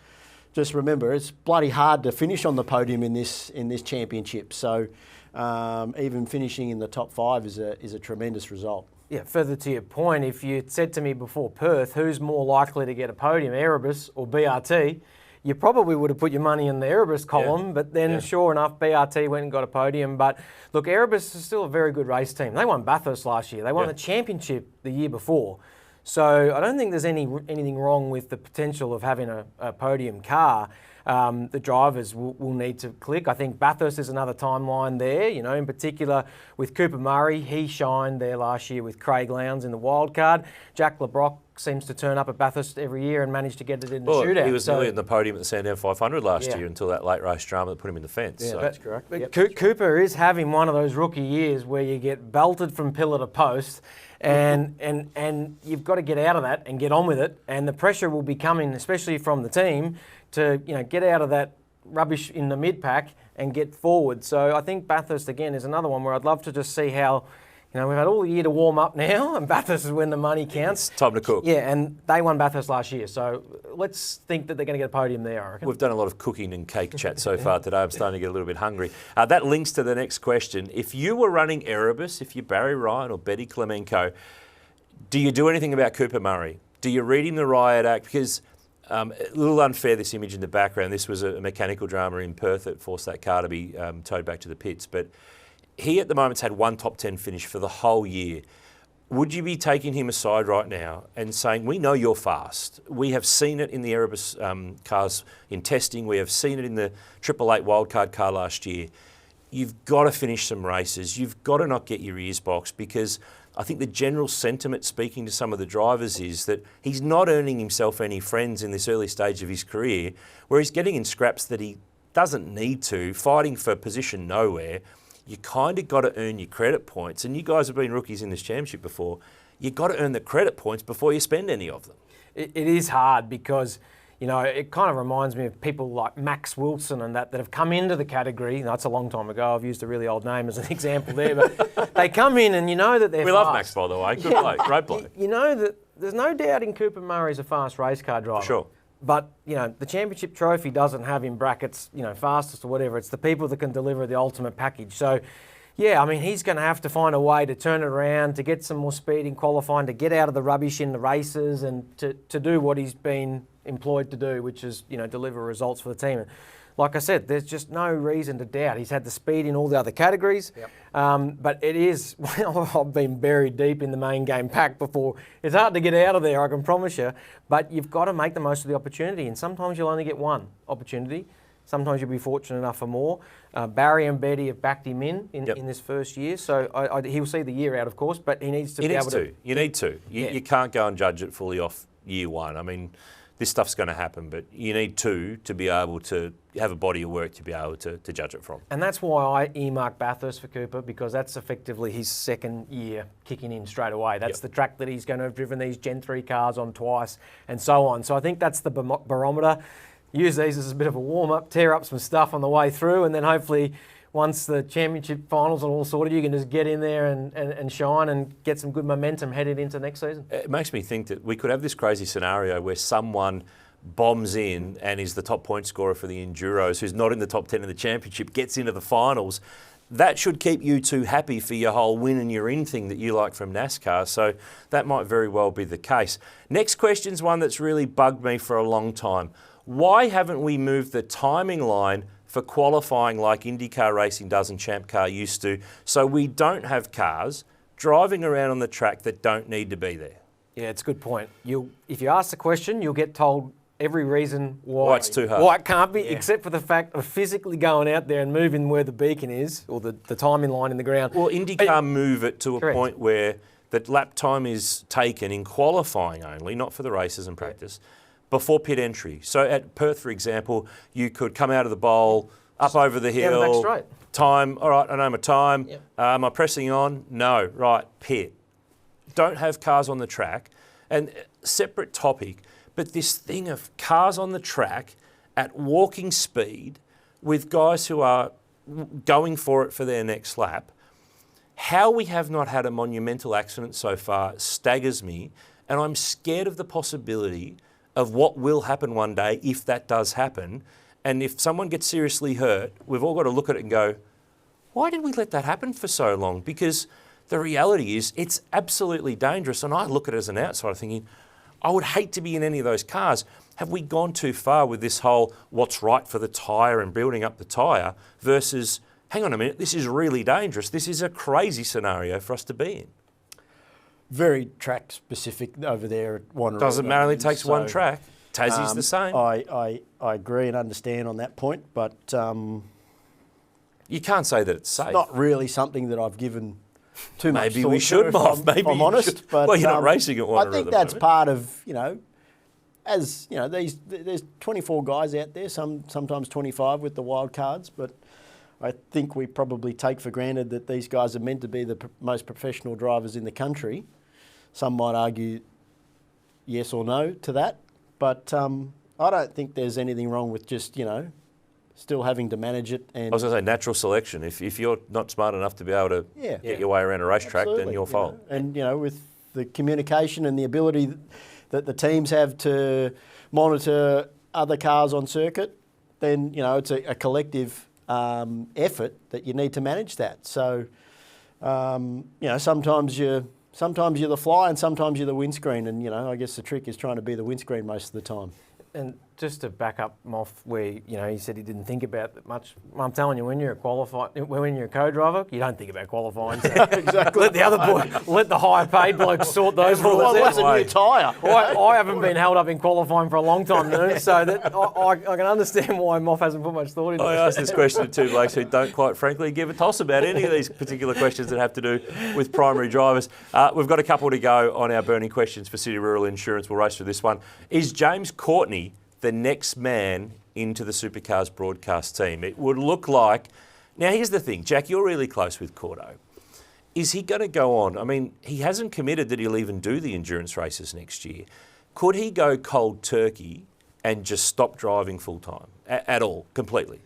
Just remember, it's bloody hard to finish on the podium in this championship. So even finishing in the top 5 is a tremendous result. Yeah, further to your point, if you said to me before Perth, who's more likely to get a podium, Erebus or BRT, you probably would have put your money in the Erebus column, but then sure enough, BRT went and got a podium. But look, Erebus is still a very good race team. They won Bathurst last year. They won the championship the year before. So I don't think there's anything wrong with the potential of having a podium car. The drivers will need to click. I think Bathurst is another timeline there, in particular with Cooper Murray. He shined there last year with Craig Lowndes in the wildcard. Jack Le Brocq seems to turn up at Bathurst every year and manage to get it in the shootout. He was nearly in the podium at the Sandown 500 last year until that late race drama that put him in the fence. Yeah, so. that's correct. But Cooper is having one of those rookie years where you get belted from pillar to post and you've got to get out of that and get on with it. And the pressure will be coming, especially from the team, to get out of that rubbish in the mid-pack and get forward. So I think Bathurst, again, is another one where I'd love to just see how, we've had all year to warm up now, and Bathurst is when the money counts. It's time to cook. Yeah, and they won Bathurst last year, so let's think that they're going to get a podium there, I reckon. We've done a lot of cooking and cake chat so far today. I'm starting to get a little bit hungry. That links to the next question. If you were running Erebus, if you're Barry Ryan or Betty Clemenco, do you do anything about Cooper Murray? Do you read him the riot act? Because a little unfair, this image in the background. This was a mechanical drama in Perth that forced that car to be towed back to the pits. But he at the moment's had 1 top 10 finish for the whole year. Would you be taking him aside right now and saying, we know you're fast. We have seen it in the Erebus cars in testing. We have seen it in the 888 wildcard car last year. You've got to finish some races. You've got to not get your ears boxed, because I think the general sentiment, speaking to some of the drivers, is that he's not earning himself any friends in this early stage of his career, where he's getting in scraps that he doesn't need to, fighting for position nowhere. You kind of got to earn your credit points. And you guys have been rookies in this championship before. You've got to earn the credit points before you spend any of them. It is hard because, it kind of reminds me of people like Max Wilson and that have come into the category. That's a long time ago. I've used a really old name as an example there. But they come in and you know that they're fast. We love Max, by the way. Good bloke. Great bloke. You know that there's no doubting Cooper Murray's a fast race car driver. For sure. But, the championship trophy doesn't have in brackets, fastest or whatever. It's the people that can deliver the ultimate package. So, yeah, he's going to have to find a way to turn it around, to get some more speed in qualifying, to get out of the rubbish in the races and to do what he's been employed to do, which is, deliver results for the team. Like I said, there's just no reason to doubt. He's had the speed in all the other categories. Yep. But it is, I've been buried deep in the main game pack before. It's hard to get out of there, I can promise you. But you've got to make the most of the opportunity. And sometimes you'll only get one opportunity. Sometimes you'll be fortunate enough for more. Barry and Betty have backed him in this first year, so he'll see the year out, of course, but he needs to be able to. You need to. You can't go and judge it fully off year one. I mean, this stuff's going to happen, but you need to be able to have a body of work to be able to judge it from. And that's why I earmark Bathurst for Cooper, because that's effectively his second year kicking in straight away. That's the track that he's going to have driven these Gen 3 cars on twice and so on. So I think that's the barometer. Use these as a bit of a warm-up, tear up some stuff on the way through, and then hopefully once the championship finals are all sorted, you can just get in there and shine and get some good momentum headed into next season. It makes me think that we could have this crazy scenario where someone bombs in and is the top point scorer for the Enduros, who's not in the top 10 in the championship, gets into the finals. That should keep you two happy for your whole win and you're in thing that you like from NASCAR. So that might very well be the case. Next question's one that's really bugged me for a long time. Why haven't we moved the timing line for qualifying like IndyCar racing does and Champ Car used to, so we don't have cars driving around on the track that don't need to be there? Yeah, it's a good point. If you ask the question, you'll get told every reason why it's too hard. Why it can't be, except for the fact of physically going out there and moving where the beacon is, or the timing line in the ground. Well, IndyCar move it to a point where that lap time is taken in qualifying only, not for the races and practice, before pit entry. So at Perth, for example, you could come out of the bowl, up over the hill, back straight. Time, all right, I know my time. Yep. Am I pressing on? No, right, pit. Don't have cars on the track. And separate topic, but this thing of cars on the track at walking speed with guys who are going for it for their next lap, how we have not had a monumental accident so far staggers me, and I'm scared of the possibility of what will happen one day if that does happen. And if someone gets seriously hurt, we've all got to look at it and go, why did we let that happen for so long? Because the reality is it's absolutely dangerous. And I look at it as an outsider thinking, I would hate to be in any of those cars. Have we gone too far with this whole what's right for the tyre and building up the tyre versus, hang on a minute, this is really dangerous. This is a crazy scenario for us to be in. Very track specific over there at Wanneroo. Doesn't matter, it takes one track. Tassie's the same. I agree and understand on that point, but you can't say that it's safe. It's not really something that I've given too much Maybe thought we should, to, Moff. Maybe I'm honest. But, well, you're not racing at Wanneroo. I think that's part of, as there's 24 guys out there, sometimes 25 with the wild cards, but I think we probably take for granted that these guys are meant to be the most professional drivers in the country. Some might argue yes or no to that, but I don't think there's anything wrong with just, still having to manage it. And I was going to say natural selection. If you're not smart enough to be able to get your way around a racetrack, then your fault. And, with the communication and the ability that the teams have to monitor other cars on circuit, then, it's a collective effort that you need to manage that. So, sometimes you're the fly and sometimes you're the windscreen, and I guess the trick is trying to be the windscreen most of the time. And just to back up Moff, where he said he didn't think about it much. I'm telling you, when you're a co-driver, you don't think about qualifying. So Exactly. Let the higher paid blokes sort those rules out. What's a new tyre? I haven't been held up in qualifying for a long time, Noonz, so that I can understand why Moff hasn't put much thought into it. I asked this question to two blokes who don't quite frankly give a toss about any of these particular questions that have to do with primary drivers. We've got a couple to go on our burning questions for City Rural Insurance. We'll race through this one. Is James Courtney the next man into the Supercars broadcast team? It would look like... Now, here's the thing. Jack, you're really close with Cordo. Is he going to go on? I mean, he hasn't committed that he'll even do the endurance races next year. Could he go cold turkey and just stop driving full-time at all, completely?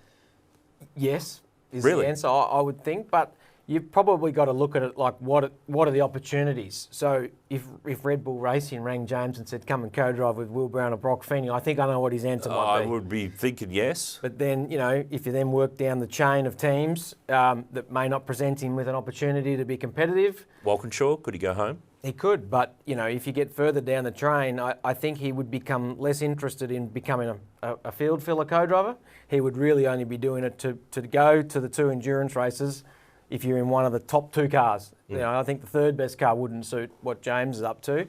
Yes, is really? The answer, I would think. But you've probably got to look at it like what are the opportunities. So if Red Bull Racing rang James and said, come and co-drive with Will Brown or Brock Feeney, I think I know what his answer might be. I would be thinking yes. But then, if you then work down the chain of teams that may not present him with an opportunity to be competitive. Walkinshaw, could he go home? He could, but, if you get further down the train, I think he would become less interested in becoming a field filler co-driver. He would really only be doing it to go to the two endurance races if you're in one of the top two cars. I think the third best car wouldn't suit what James is up to.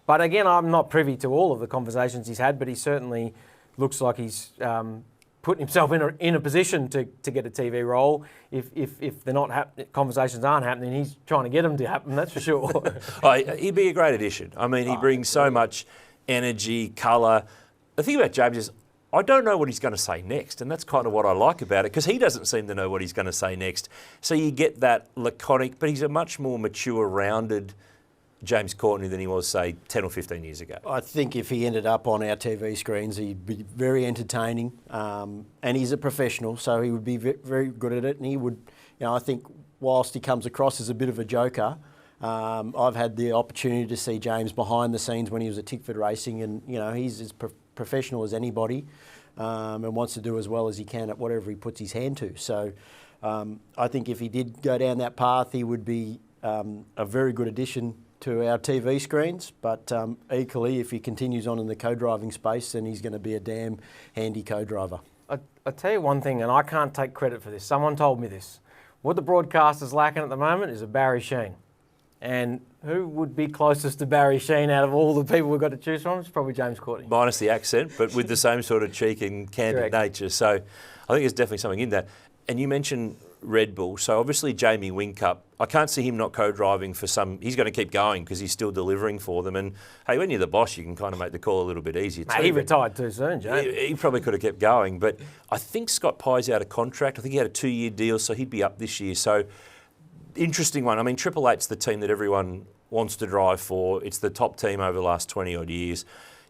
But again, I'm not privy to all of the conversations he's had, but he certainly looks like he's putting himself in a position to get a TV role. If they're not conversations aren't happening, he's trying to get them to happen. That's for sure. He'd be a great addition. I mean, he brings so much energy, colour. The thing about James is, I don't know what he's going to say next, and that's kind of what I like about it, because he doesn't seem to know what he's going to say next. So you get that laconic, but he's a much more mature, rounded James Courtney than he was, say, 10 or 15 years ago. I think if he ended up on our TV screens, he'd be very entertaining, and he's a professional, so he would be very good at it. And he would, I think, whilst he comes across as a bit of a joker, I've had the opportunity to see James behind the scenes when he was at Tickford Racing, and he's as professional as anybody, and wants to do as well as he can at whatever he puts his hand to. So I think if he did go down that path, he would be a very good addition to our TV screens, but equally, if he continues on in the co-driving space, then he's going to be a damn handy co-driver. I'll tell you one thing, and I can't take credit for this. Someone told me this. What the broadcaster's lacking at the moment is a Barry Sheen. And who would be closest to Barry Sheen out of all the people we've got to choose from? It's probably James Courtney. Minus the accent, but with the same sort of cheek and candid nature. So I think there's definitely something in that. And you mentioned Red Bull. So obviously Jamie Whincup, I can't see him not co-driving for some. He's going to keep going because he's still delivering for them. And hey, when you're the boss, you can kind of make the call a little bit easier too. He retired too soon, Jamie. He probably could have kept going. But I think Scott Pye's out of contract. I think he had a 2-year deal, so he'd be up this year. So interesting one. I mean, Triple Eight's the team that everyone wants to drive for. It's the top team over the last 20 odd years.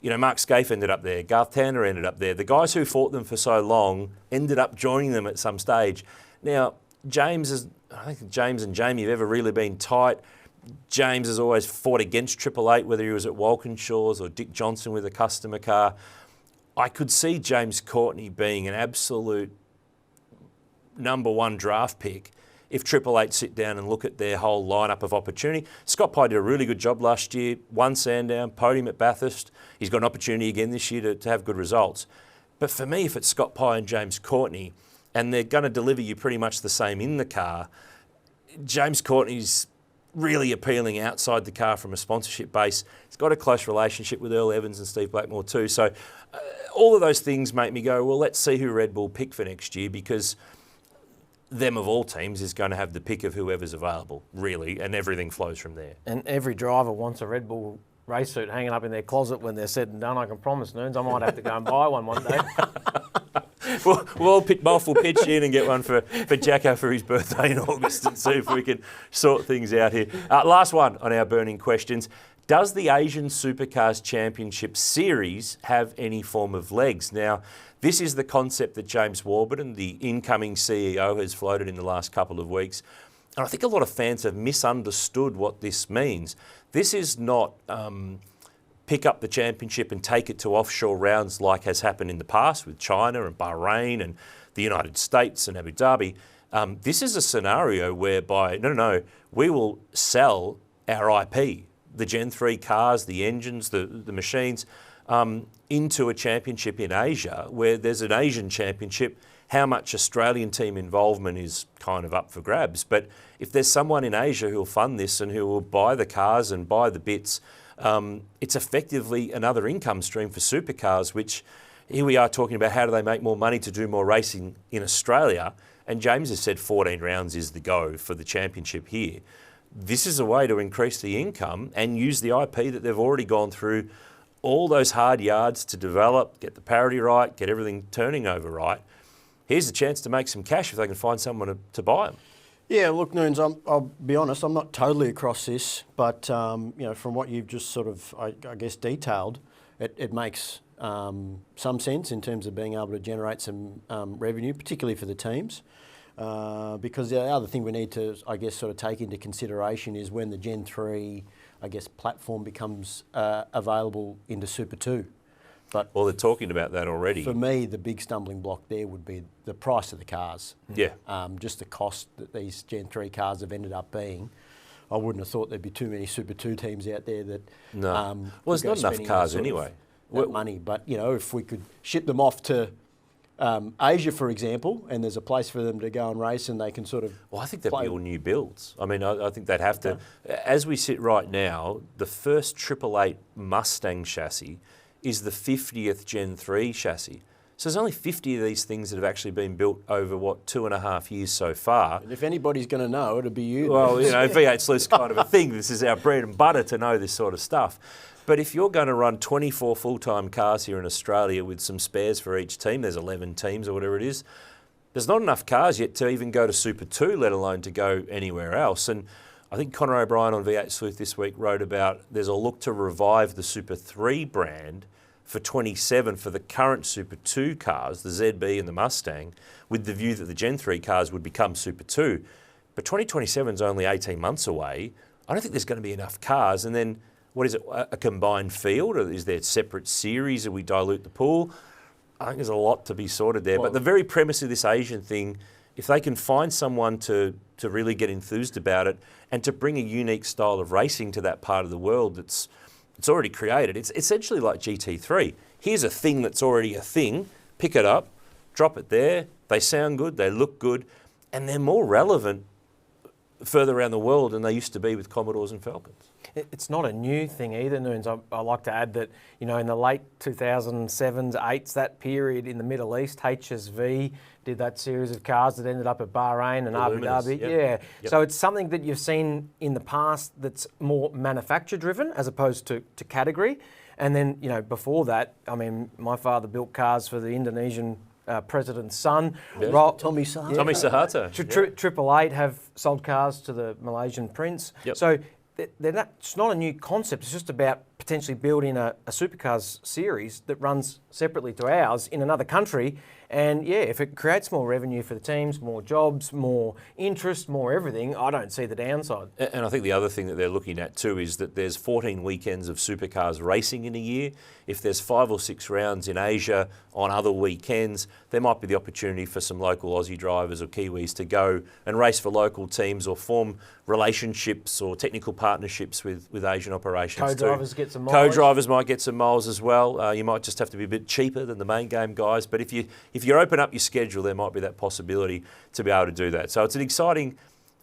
Mark Scaife ended up there. Garth Tander ended up there. The guys who fought them for so long ended up joining them at some stage. Now, I don't think James and Jamie have ever really been tight. James has always fought against Triple Eight, whether he was at Walkinshaw's or Dick Johnson with a customer car. I could see James Courtney being an absolute #1 draft pick if Triple Eight sit down and look at their whole lineup of opportunity. Scott Pye did a really good job last year, won Sandown, podium at Bathurst. He's got an opportunity again this year to have good results. But for me, if it's Scott Pye and James Courtney, and they're going to deliver you pretty much the same in the car, James Courtney's really appealing outside the car from a sponsorship base. He's got a close relationship with Earl Evans and Steve Blackmore too. So all of those things make me go, well, let's see who Red Bull pick for next year, because them of all teams is going to have the pick of whoever's available, really, and everything flows from there. And every driver wants a Red Bull race suit hanging up in their closet when they're said and done. I can promise, Noonz, I might have to go and buy one day. We'll pitch in and get one for Jacko for his birthday in August and see if we can sort things out here. Last one on our burning questions. Does the Asian Supercars Championship Series have any form of legs? Now, this is the concept that James Warburton, the incoming CEO, has floated in the last couple of weeks. And I think a lot of fans have misunderstood what this means. This is not pick up the championship and take it to offshore rounds like has happened in the past with China and Bahrain and the United States and Abu Dhabi. This is a scenario whereby, no, we will sell our IP, the Gen 3 cars, the engines, the machines, into a championship in Asia where there's an Asian championship. How much Australian team involvement is kind of up for grabs. But if there's someone in Asia who will fund this and who will buy the cars and buy the bits, it's effectively another income stream for supercars, which here we are talking about how do they make more money to do more racing in Australia. And James has said 14 rounds is the go for the championship here. This is a way to increase the income and use the IP that they've already gone through all those hard yards to develop, get the parity right, get everything turning over right. Here's a chance to make some cash if they can find someone to buy them. Yeah, look, Noonz, I'll be honest, I'm not totally across this, but from what you've just sort of, I guess, detailed, it makes some sense in terms of being able to generate some revenue, particularly for the teams. Because the other thing we need to, I guess, sort of take into consideration is when the Gen 3, I guess, platform becomes available into Super 2. Well, they're talking about that already. For me, the big stumbling block there would be the price of the cars. Yeah. Just the cost that these Gen 3 cars have ended up being. I wouldn't have thought there'd be too many Super 2 teams out there that... No. Well, there's not enough cars anyway. That money. But, if we could ship them off to Asia, for example, and there's a place for them to go and race and they can sort of... Well, I think they'd be all new builds. I mean, I think they'd have to... As we sit right now, the first 888 Mustang chassis is the 50th Gen 3 chassis. So there's only 50 of these things that have actually been built over, 2.5 years so far. And if anybody's going to know, it'll be you. Well, V8 Sleuth's kind of a thing. This is our bread and butter to know this sort of stuff. But if you're going to run 24 full-time cars here in Australia with some spares for each team, there's 11 teams or whatever it is, there's not enough cars yet to even go to Super 2, let alone to go anywhere else. And I think Connor O'Brien on V8 Sleuth this week wrote about there's a look to revive the Super 3 brand for 27 for the current Super 2 cars, the ZB and the Mustang, with the view that the Gen 3 cars would become Super 2. But 2027 is only 18 months away. I don't think there's going to be enough cars. And then, what is it, a combined field? Or is there separate series? Or we dilute the pool? I think there's a lot to be sorted there. But the very premise of this Asian thing, if they can find someone to really get enthused about it and to bring a unique style of racing to that part of the world it's already created. It's essentially like GT3. Here's a thing that's already a thing. Pick it up, drop it there. They sound good, they look good, and they're more relevant further around the world than they used to be with Commodores and Falcons. It's not a new thing either, Noonz. I like to add that, in the late 2007s, 8s, that period in the Middle East, HSV did that series of cars that ended up at Bahrain and Abu Dhabi. Yep. So it's something that you've seen in the past that's more manufacture driven as opposed to category. And then, before that, my father built cars for the Indonesian president's son. Tommy Suharto. Tommy Suharto. Triple Eight have sold cars to the Malaysian prince. Yep. So it's not a new concept. It's just about potentially building a supercars series that runs separately to ours in another country. And if it creates more revenue for the teams, more jobs, more interest, more everything, I don't see the downside. And I think the other thing that they're looking at too is that there's 14 weekends of supercars racing in a year. If there's 5 or 6 rounds in Asia on other weekends, there might be the opportunity for some local Aussie drivers or Kiwis to go and race for local teams or form relationships or technical partnerships with Asian operations Co-drivers get some miles. Co-drivers might get some miles as well. You might just have to be a bit cheaper than the main game guys. But if you open up your schedule, there might be that possibility to be able to do that. So it's an exciting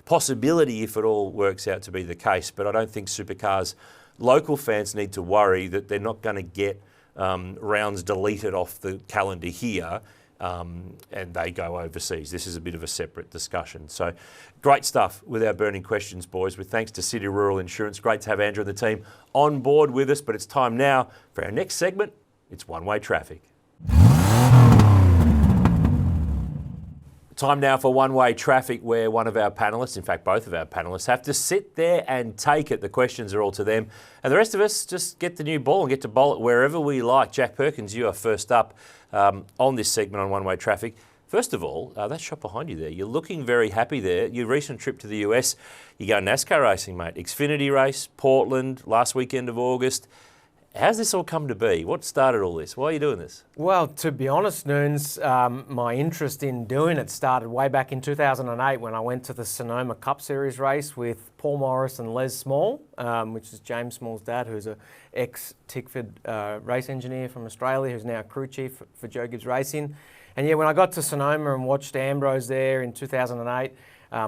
possibility if it all works out to be the case. But I don't think supercars local fans need to worry that they're not going to get rounds deleted off the calendar here and they go overseas. This is a bit of a separate discussion. So great stuff with our burning questions, boys. With thanks to City Rural Insurance. Great to have Andrew and the team on board with us. But it's time now for our next segment. It's one-way traffic. Time now for one-way traffic where one of our panellists, in fact both of our panellists, have to sit there and take it. The questions are all to them. And the rest of us just get the new ball and get to bowl it wherever we like. Jack Perkins, you are first up on this segment on one-way traffic. First of all, that shot behind you there, you're looking very happy there. Your recent trip to the US, you go NASCAR racing, mate. Xfinity race, Portland, last weekend of August. How's this all come to be? What started all this? Why are you doing this? Well, to be honest, Noonz, my interest in doing it started way back in 2008 when I went to the Sonoma Cup Series race with Paul Morris and Les Small, which is James Small's dad, who's an ex-Tickford race engineer from Australia, who's now crew chief for Joe Gibbs Racing. And when I got to Sonoma and watched Ambrose there in 2008,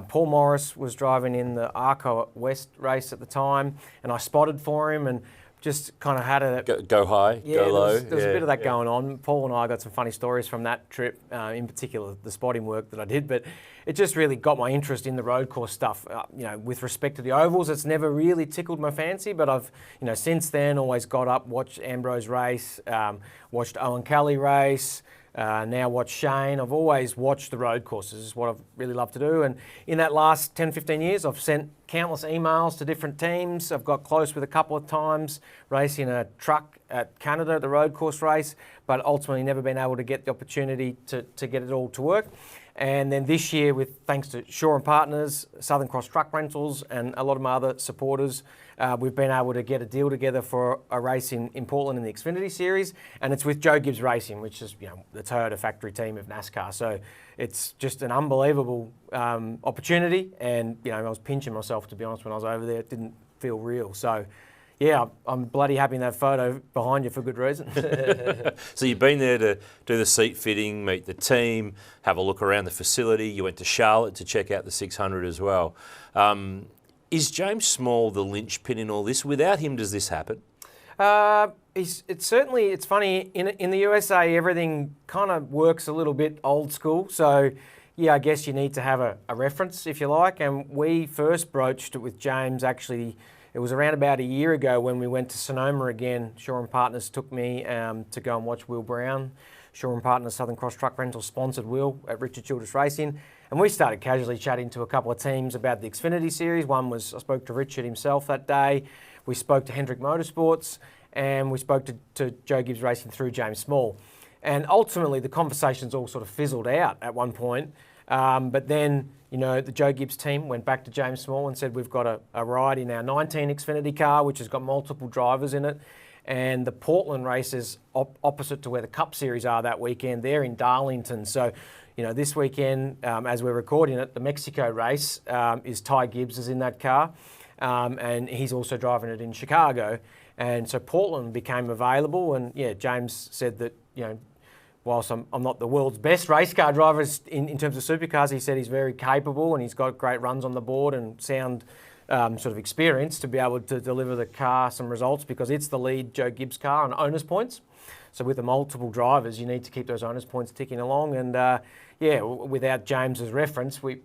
Paul Morris was driving in the Arco West race at the time, and I spotted for him and just kind of had a... Go high, go low. There was a bit of that going on. Paul and I got some funny stories from that trip, in particular the spotting work that I did, but it just really got my interest in the road course stuff. With respect to the ovals, it's never really tickled my fancy, but I've, since then always got up, watched Ambrose race, watched Owen Kelly race, now watch Shane. I've always watched the road courses. It's what I've really loved to do. And in that last 10, 15 years, I've sent countless emails to different teams. I've got close with a couple of times, racing a truck at Canada, the road course race, but ultimately never been able to get the opportunity to get it all to work. And then this year, thanks to Shaw and Partners, Southern Cross Truck Rentals, and a lot of my other supporters, we've been able to get a deal together for a race in Portland in the Xfinity Series, and it's with Joe Gibbs Racing, which is the Toyota factory team of NASCAR. So it's just an unbelievable opportunity, and I was pinching myself, to be honest, when I was over there. It didn't feel real. So yeah, I'm bloody happy in that photo behind you for good reason. So you've been there to do the seat fitting, meet the team, have a look around the facility. You went to Charlotte to check out the 600 as well. Is James Small the linchpin in all this? Without him, does this happen? It's funny, in the USA, everything kind of works a little bit old school. So, yeah, I guess you need to have a reference, if you like. And we first broached it with James, actually, it was around about a year ago when we went to Sonoma again. Shaw & Partners took me to go and watch Will Brown. Shaw & Partners Southern Cross Truck Rental sponsored Will at Richard Childress Racing. And we started casually chatting to a couple of teams about the Xfinity Series. One was, I spoke to Richard himself that day. We spoke to Hendrick Motorsports, and we spoke to Joe Gibbs Racing through James Small. And ultimately, the conversations all sort of fizzled out at one point. But then, the Joe Gibbs team went back to James Small and said, we've got a ride in our 19 Xfinity car, which has got multiple drivers in it. And the Portland race is opposite to where the Cup Series are that weekend. They're in Darlington. So, this weekend, as we're recording it, the Mexico race is Ty Gibbs is in that car. And he's also driving it in Chicago. And so Portland became available. And, yeah, James said that, whilst I'm not the world's best race car driver in terms of supercars, he said he's very capable and he's got great runs on the board and sound sort of experience to be able to deliver the car some results, because it's the lead Joe Gibbs car on owners points. So with the multiple drivers, you need to keep those owners points ticking along. And without James's reference, we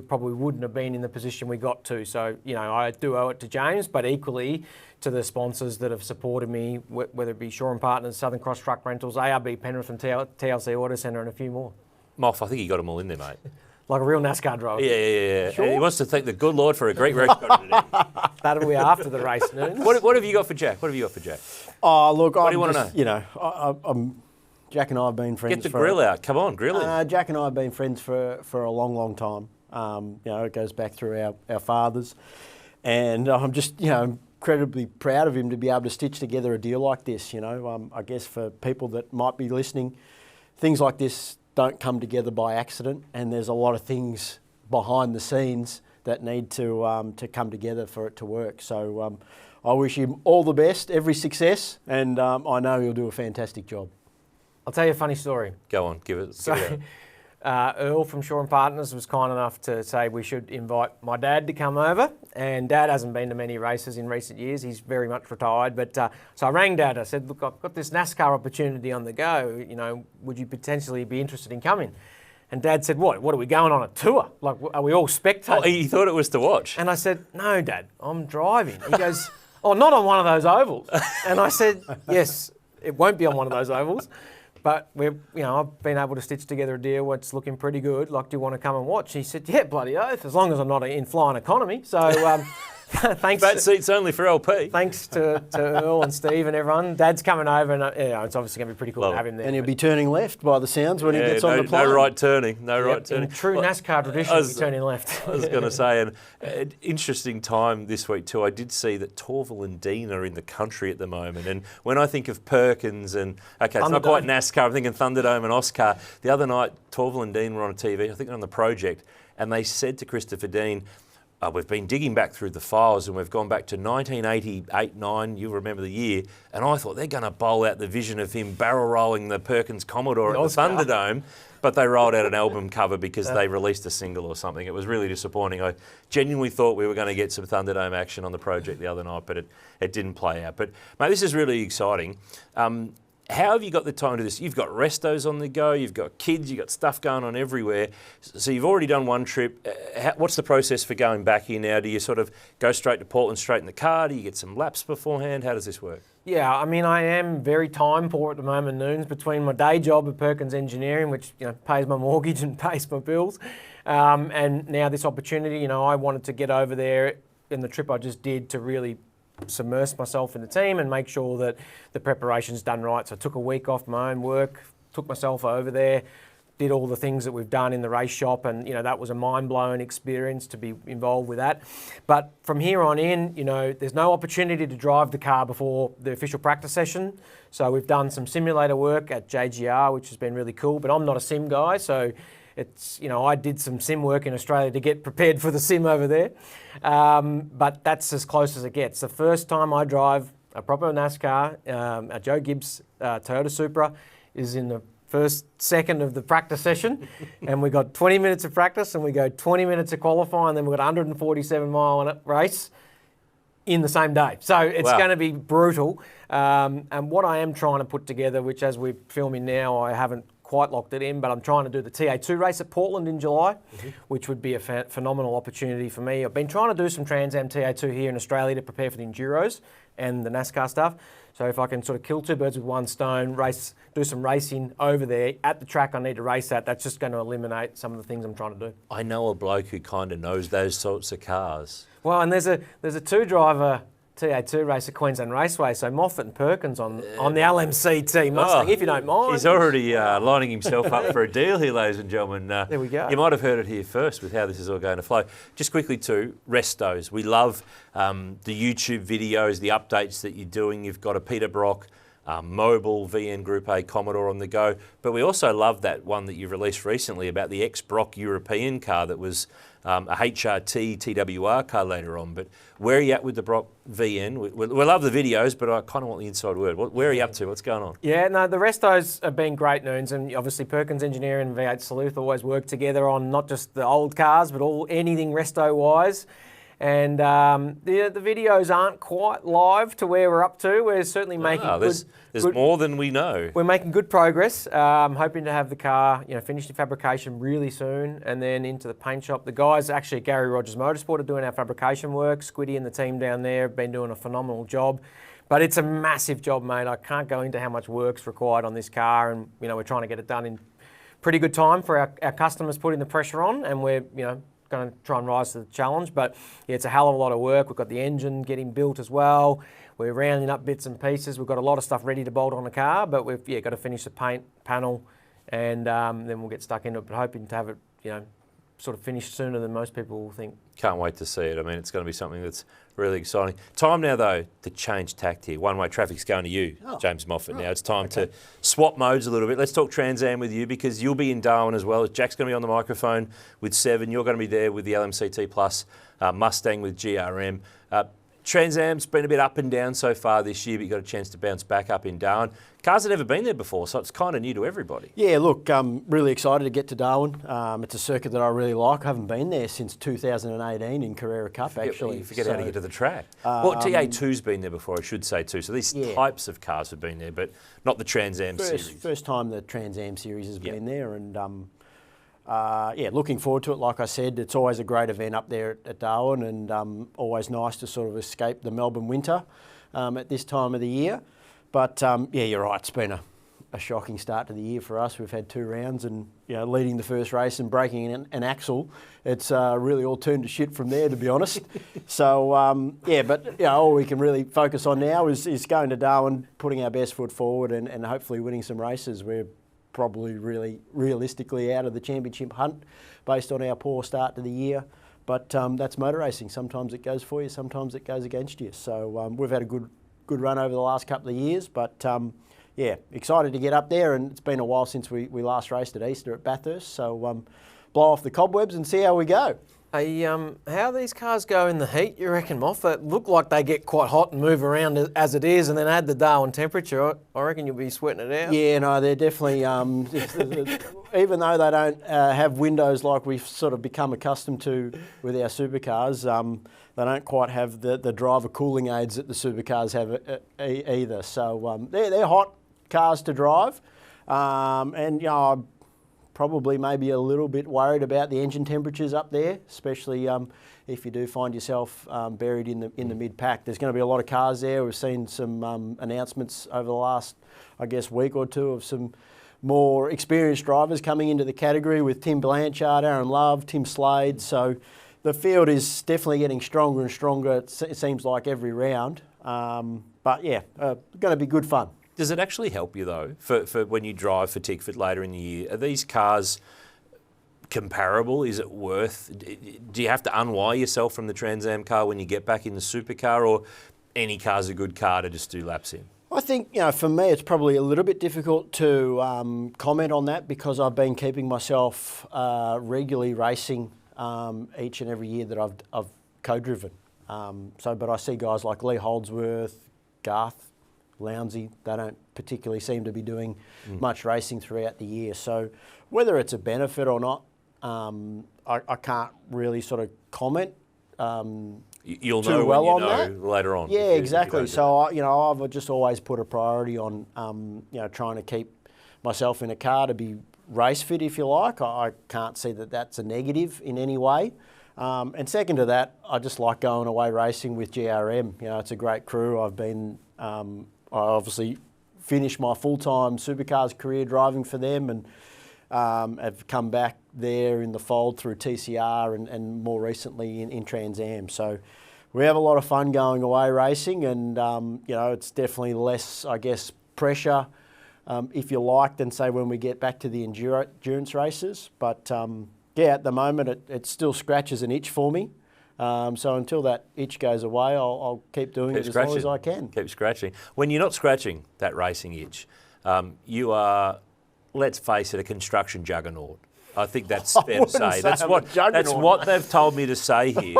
probably wouldn't have been in the position we got to. So, I do owe it to James, but equally to the sponsors that have supported me, whether it be Shaw & Partners, Southern Cross Truck Rentals, ARB Penrith and TLC Auto Centre, and a few more. Moff, I think you got them all in there, mate. Like a real NASCAR driver. Yeah. Sure. He wants to thank the good Lord for a great race today. That'll be after the race, Noonz. What have you got for Jack? Oh, look, what do you want to know? Jack and I have been friends. Get the grill out. Come on, grill it. Jack and I have been friends for a long, long time. It goes back through our fathers. And I'm just, incredibly proud of him to be able to stitch together a deal like this. I guess for people that might be listening, things like this don't come together by accident, and there's a lot of things behind the scenes that need to come together for it to work. So I wish him all the best, every success, and I know he'll do a fantastic job. I'll tell you a funny story. Go on, give it. So, Earl from Shaw & Partners was kind enough to say we should invite my dad to come over, and Dad hasn't been to many races in recent years. He's very much retired, but so I rang Dad. I said, look, I've got this NASCAR opportunity on the go. Would you potentially be interested in coming? And Dad said, what are we going on a tour? Like, are we all spectators? Oh, he thought it was to watch. And I said, no, Dad, I'm driving. He goes, oh, not on one of those ovals. And I said, yes, it won't be on one of those ovals. But I've been able to stitch together a deal where it's looking pretty good. Like, do you want to come and watch? He said, yeah, bloody oath, as long as I'm not in flying economy. So thanks. That seat's only for LP. Thanks to Earl and Steve and everyone. Dad's coming over, and it's obviously going to be pretty cool to have him there. And he'll be turning left by the sounds when he gets on the plane. No right turning. In true NASCAR tradition, he'll be turning left. I was going to say, an interesting time this week too. I did see that Torvill and Dean are in the country at the moment. And when I think of Perkins and, okay, it's not quite NASCAR, I'm thinking Thunderdome and Oscar. The other night, Torvill and Dean were on TV, I think they're on the project, and they said to Christopher Dean, we've been digging back through the files and we've gone back to 1988-9, you remember the year, and I thought they're going to bowl out the vision of him barrel rolling the Perkins Commodore at the Thunderdome, but they rolled out an album cover because they released a single or something. It was really disappointing. I genuinely thought we were going to get some Thunderdome action on the project the other night, but it didn't play out. But, mate, this is really exciting. How have you got the time to do this? You've got restos on the go, you've got kids, you've got stuff going on everywhere. So you've already done one trip. What's the process for going back here now? Do you sort of go straight to Portland, straight in the car? Do you get some laps beforehand? How does this work? Yeah, I mean, I am very time poor at the moment, Noonz, between my day job at Perkins Engineering, which pays my mortgage and pays my bills, and now this opportunity. I wanted to get over there in the trip I just did to really submerse myself in the team and make sure that the preparation's done right. So I took a week off my own work, took myself over there, did all the things that we've done in the race shop, and that was a mind-blowing experience to be involved with that. But from here on in, there's no opportunity to drive the car before the official practice session. So we've done some simulator work at JGR, which has been really cool, but I'm not a sim guy, so it's, I did some sim work in Australia to get prepared for the sim over there. But that's as close as it gets. The first time I drive a proper NASCAR, a Joe Gibbs Toyota Supra, is in the first second of the practice session. And we got 20 minutes of practice and we go 20 minutes of qualifying, and then we've got a 147 mile race. in the same day. So it's Wow. going to be brutal. And what I am trying to put together, which as we're filming now, I haven't quite locked it in, but I'm trying to do the TA2 race at Portland in July, which would be a phenomenal opportunity for me. I've been trying to do some Trans Am TA2 here in Australia to prepare for the Enduros and the NASCAR stuff. So if I can sort of kill two birds with one stone, do some racing over there at the track I need to race at, that's just going to eliminate some of the things I'm trying to do. I know a bloke who kind of knows those sorts of cars. Well, and there's a two-driver TA2 race at Queensland Raceway, so Moffat and Perkins on the LMCT Mustang, if you don't mind. He's already lining himself up for a deal here, ladies and gentlemen. There we go. You might have heard it here first with how this is all going to flow. Just quickly too, restos. We love the YouTube videos, the updates that you're doing. You've got a Peter Brock mobile VN Group A Commodore on the go, but we also love that one that you released recently about the ex-Brock European car that was a HRT TWR car later on. But where are you at with the Brock VN? We love the videos, but I kind of want the inside word. Where are you up to? What's going on? Yeah, no, the restos have been great, Noonz, and obviously Perkins Engineering and V8 Sleuth always work together on not just the old cars, but anything resto-wise. And the videos aren't quite live to where we're up to. We're certainly making there's more than we know. We're making good progress. I'm hoping to have the car, finished in fabrication really soon, and then into the paint shop. The guys actually at Gary Rogers Motorsport are doing our fabrication work. Squiddy and the team down there have been doing a phenomenal job. But it's a massive job, mate. I can't go into how much work's required on this car, and we're trying to get it done in pretty good time for our customers putting the pressure on, and we're going to try and rise to the challenge. But yeah, it's a hell of a lot of work. We've got the engine getting built as well. We're rounding up bits and pieces. We've got a lot of stuff ready to bolt on the car, but we've got to finish the paint panel, and then we'll get stuck into it. But hoping to have it, sort of finished sooner than most people will think. Can't wait to see it. I mean, it's going to be something that's really exciting. Time now, though, to change tact here. One-way traffic's going to you, James Moffat. Now it's time to swap modes a little bit. Let's talk Trans Am with you, because you'll be in Darwin as well. Jack's going to be on the microphone with Seven. You're going to be there with the LMCT Plus Mustang with GRM. Trans Am's been a bit up and down so far this year, but you got a chance to bounce back up in Darwin. Cars have never been there before, so it's kind of new to everybody. Yeah, look, I'm really excited to get to Darwin. It's a circuit that I really like. I haven't been there since 2018 in Carrera Cup, actually. You forget how to get to the track. Well, TA2's been there before, I should say, too. So these types of cars have been there, but not the Trans Am series. First time the Trans Am series has been there, and looking forward to it. Like I said, it's always a great event up there at Darwin, and always nice to sort of escape the Melbourne winter at this time of the year. But you're right, it's been a shocking start to the year for us. We've had 2 rounds, and leading the first race and breaking an axle, it's really all turned to shit from there, to be honest. So all we can really focus on now is going to Darwin, putting our best foot forward, and hopefully winning some races. We're probably really realistically out of the championship hunt based on our poor start to the year. But that's motor racing. Sometimes it goes for you, sometimes it goes against you. So we've had a good run over the last couple of years, but excited to get up there, and it's been a while since we last raced at Easter at Bathurst, so blow off the cobwebs and see how we go. Hey, how these cars go in the heat, you reckon, Moffat? Look like they get quite hot and move around as it is, and then add the Darwin temperature. I reckon you'll be sweating it out. Yeah, no, they're definitely, even though they don't have windows like we've sort of become accustomed to with our supercars, they don't quite have the driver cooling aids that the supercars have either. So they're hot cars to drive, and I'm probably maybe a little bit worried about the engine temperatures up there, especially if you do find yourself buried in the mid-pack. There's going to be a lot of cars there. We've seen some announcements over the last, week or two of some more experienced drivers coming into the category with Tim Blanchard, Aaron Love, Tim Slade. So the field is definitely getting stronger and stronger, it seems like, every round. Going to be good fun. Does it actually help you, though, for when you drive for Tickford later in the year? Are these cars comparable? Is it worth... Do you have to unwire yourself from the Trans Am car when you get back in the supercar, or any car's a good car to just do laps in? I think, for me, it's probably a little bit difficult to comment on that, because I've been keeping myself regularly racing each and every year that I've co-driven. But I see guys like Lee Holdsworth, Garth, Lounsey, they don't particularly seem to be doing much racing throughout the year. So whether it's a benefit or not, I can't really sort of comment. You'll too know well when you on know that. later on. Yeah, if you exactly. don't do So I've just always put a priority on trying to keep myself in a car to be race fit, if you like. I can't see that that's a negative in any way. And second to that, I just like going away racing with GRM. It's a great crew. I obviously finished my full-time Supercars career driving for them, and have come back there in the fold through TCR and more recently in Trans Am. So we have a lot of fun going away racing, and it's definitely less, I guess, pressure, if you like, than say when we get back to the endurance races. But at the moment it still scratches an itch for me. So until that itch goes away, I'll keep doing it as long as I can. Keep scratching. When you're not scratching that racing itch, you are, let's face it, a construction juggernaut. I think that's fair to say. That's what they've told me to say here.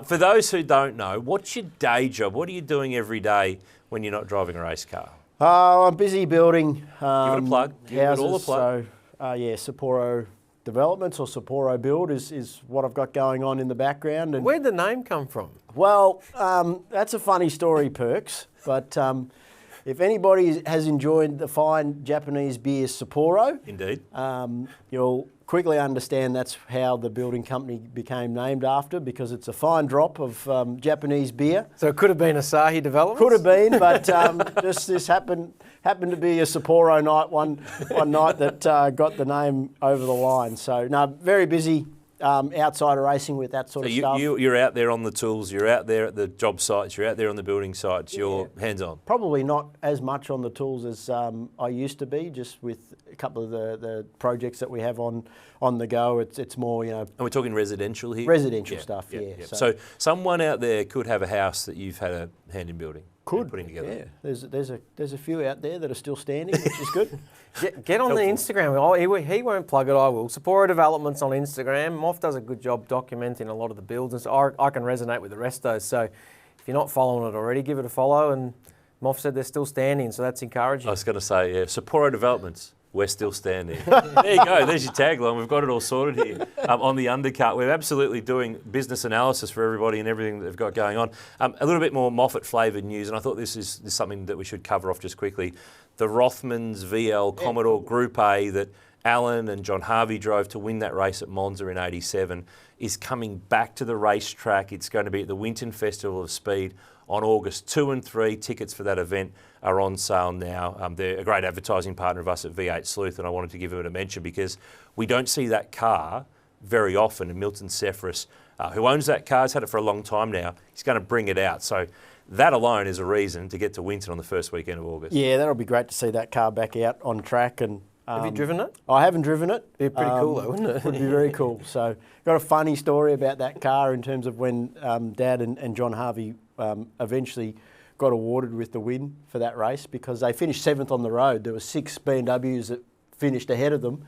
For those who don't know, what's your day job? What are you doing every day when you're not driving a race car? I'm busy building Give it a plug. Give it all a plug. So, Sapporo Developments or Sapporo Build is what I've got going on in the background. And Where'd the name come from? well, that's a funny story, Perks. But if anybody has enjoyed the fine Japanese beer Sapporo, Indeed. You'll quickly understand that's how the building company became named after, because it's a fine drop of Japanese beer. So it could have been Asahi Developments? Could have been, but just this happened to be a Sapporo night one night that got the name over the line. So no, very busy outside of racing with that sort of stuff. You're out there on the tools, you're out there at the job sites, you're out there on the building sites, you're hands-on. Probably not as much on the tools as I used to be, just with a couple of the projects that we have on the go. It's more, And we're talking residential here? Residential stuff, yeah. So someone out there could have a house that you've had a hand in building. Putting together. Yeah, there's a few out there that are still standing, which is good. Get on the Instagram. He won't plug it, I will. Sapporo Developments on Instagram. Moff does a good job documenting a lot of the builds, and so I can resonate with the rest of those. So if you're not following it already, give it a follow. And Moff said they're still standing, so that's encouraging. I was going to say, Sapporo Developments. We're still standing. There you go. There's your tagline. We've got it all sorted here on the Undercut. We're absolutely doing business analysis for everybody and everything that they've got going on. A little bit more Moffat flavoured news, and I thought this is something that we should cover off just quickly. The Rothmans VL Commodore Group A that Alan and John Harvey drove to win that race at Monza in '87 is coming back to the racetrack. It's going to be at the Winton Festival of Speed on August 2 and 3. Tickets for that event are on sale now. They're a great advertising partner of us at V8 Sleuth, and I wanted to give them a mention because we don't see that car very often. And Milton Cephras, who owns that car, has had it for a long time now. He's going to bring it out. So that alone is a reason to get to Winton on the first weekend of August. Yeah, that'll be great to see that car back out on track. And have you driven it? I haven't driven it. It'd be pretty cool though, wouldn't it? Would be very cool. So got a funny story about that car in terms of when Dad and John Harvey eventually got awarded with the win for that race, because they finished 7th on the road. There were 6 BMWs that finished ahead of them.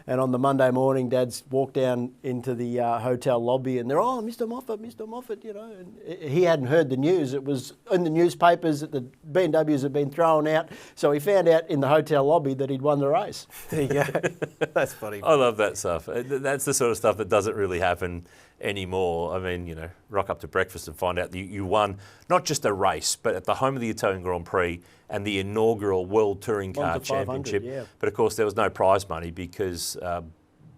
And on the Monday morning, Dad's walked down into the hotel lobby and they're, Mr. Moffat, And he hadn't heard the news. It was in the newspapers that the BMWs had been thrown out. So he found out in the hotel lobby that he'd won the race. There you go. That's funny. I love that stuff. That's the sort of stuff that doesn't really happen anymore. I mean, rock up to breakfast and find out that you won not just a race, but at the home of the Italian Grand Prix and the inaugural World Touring Car Championship. Yeah. But of course, there was no prize money because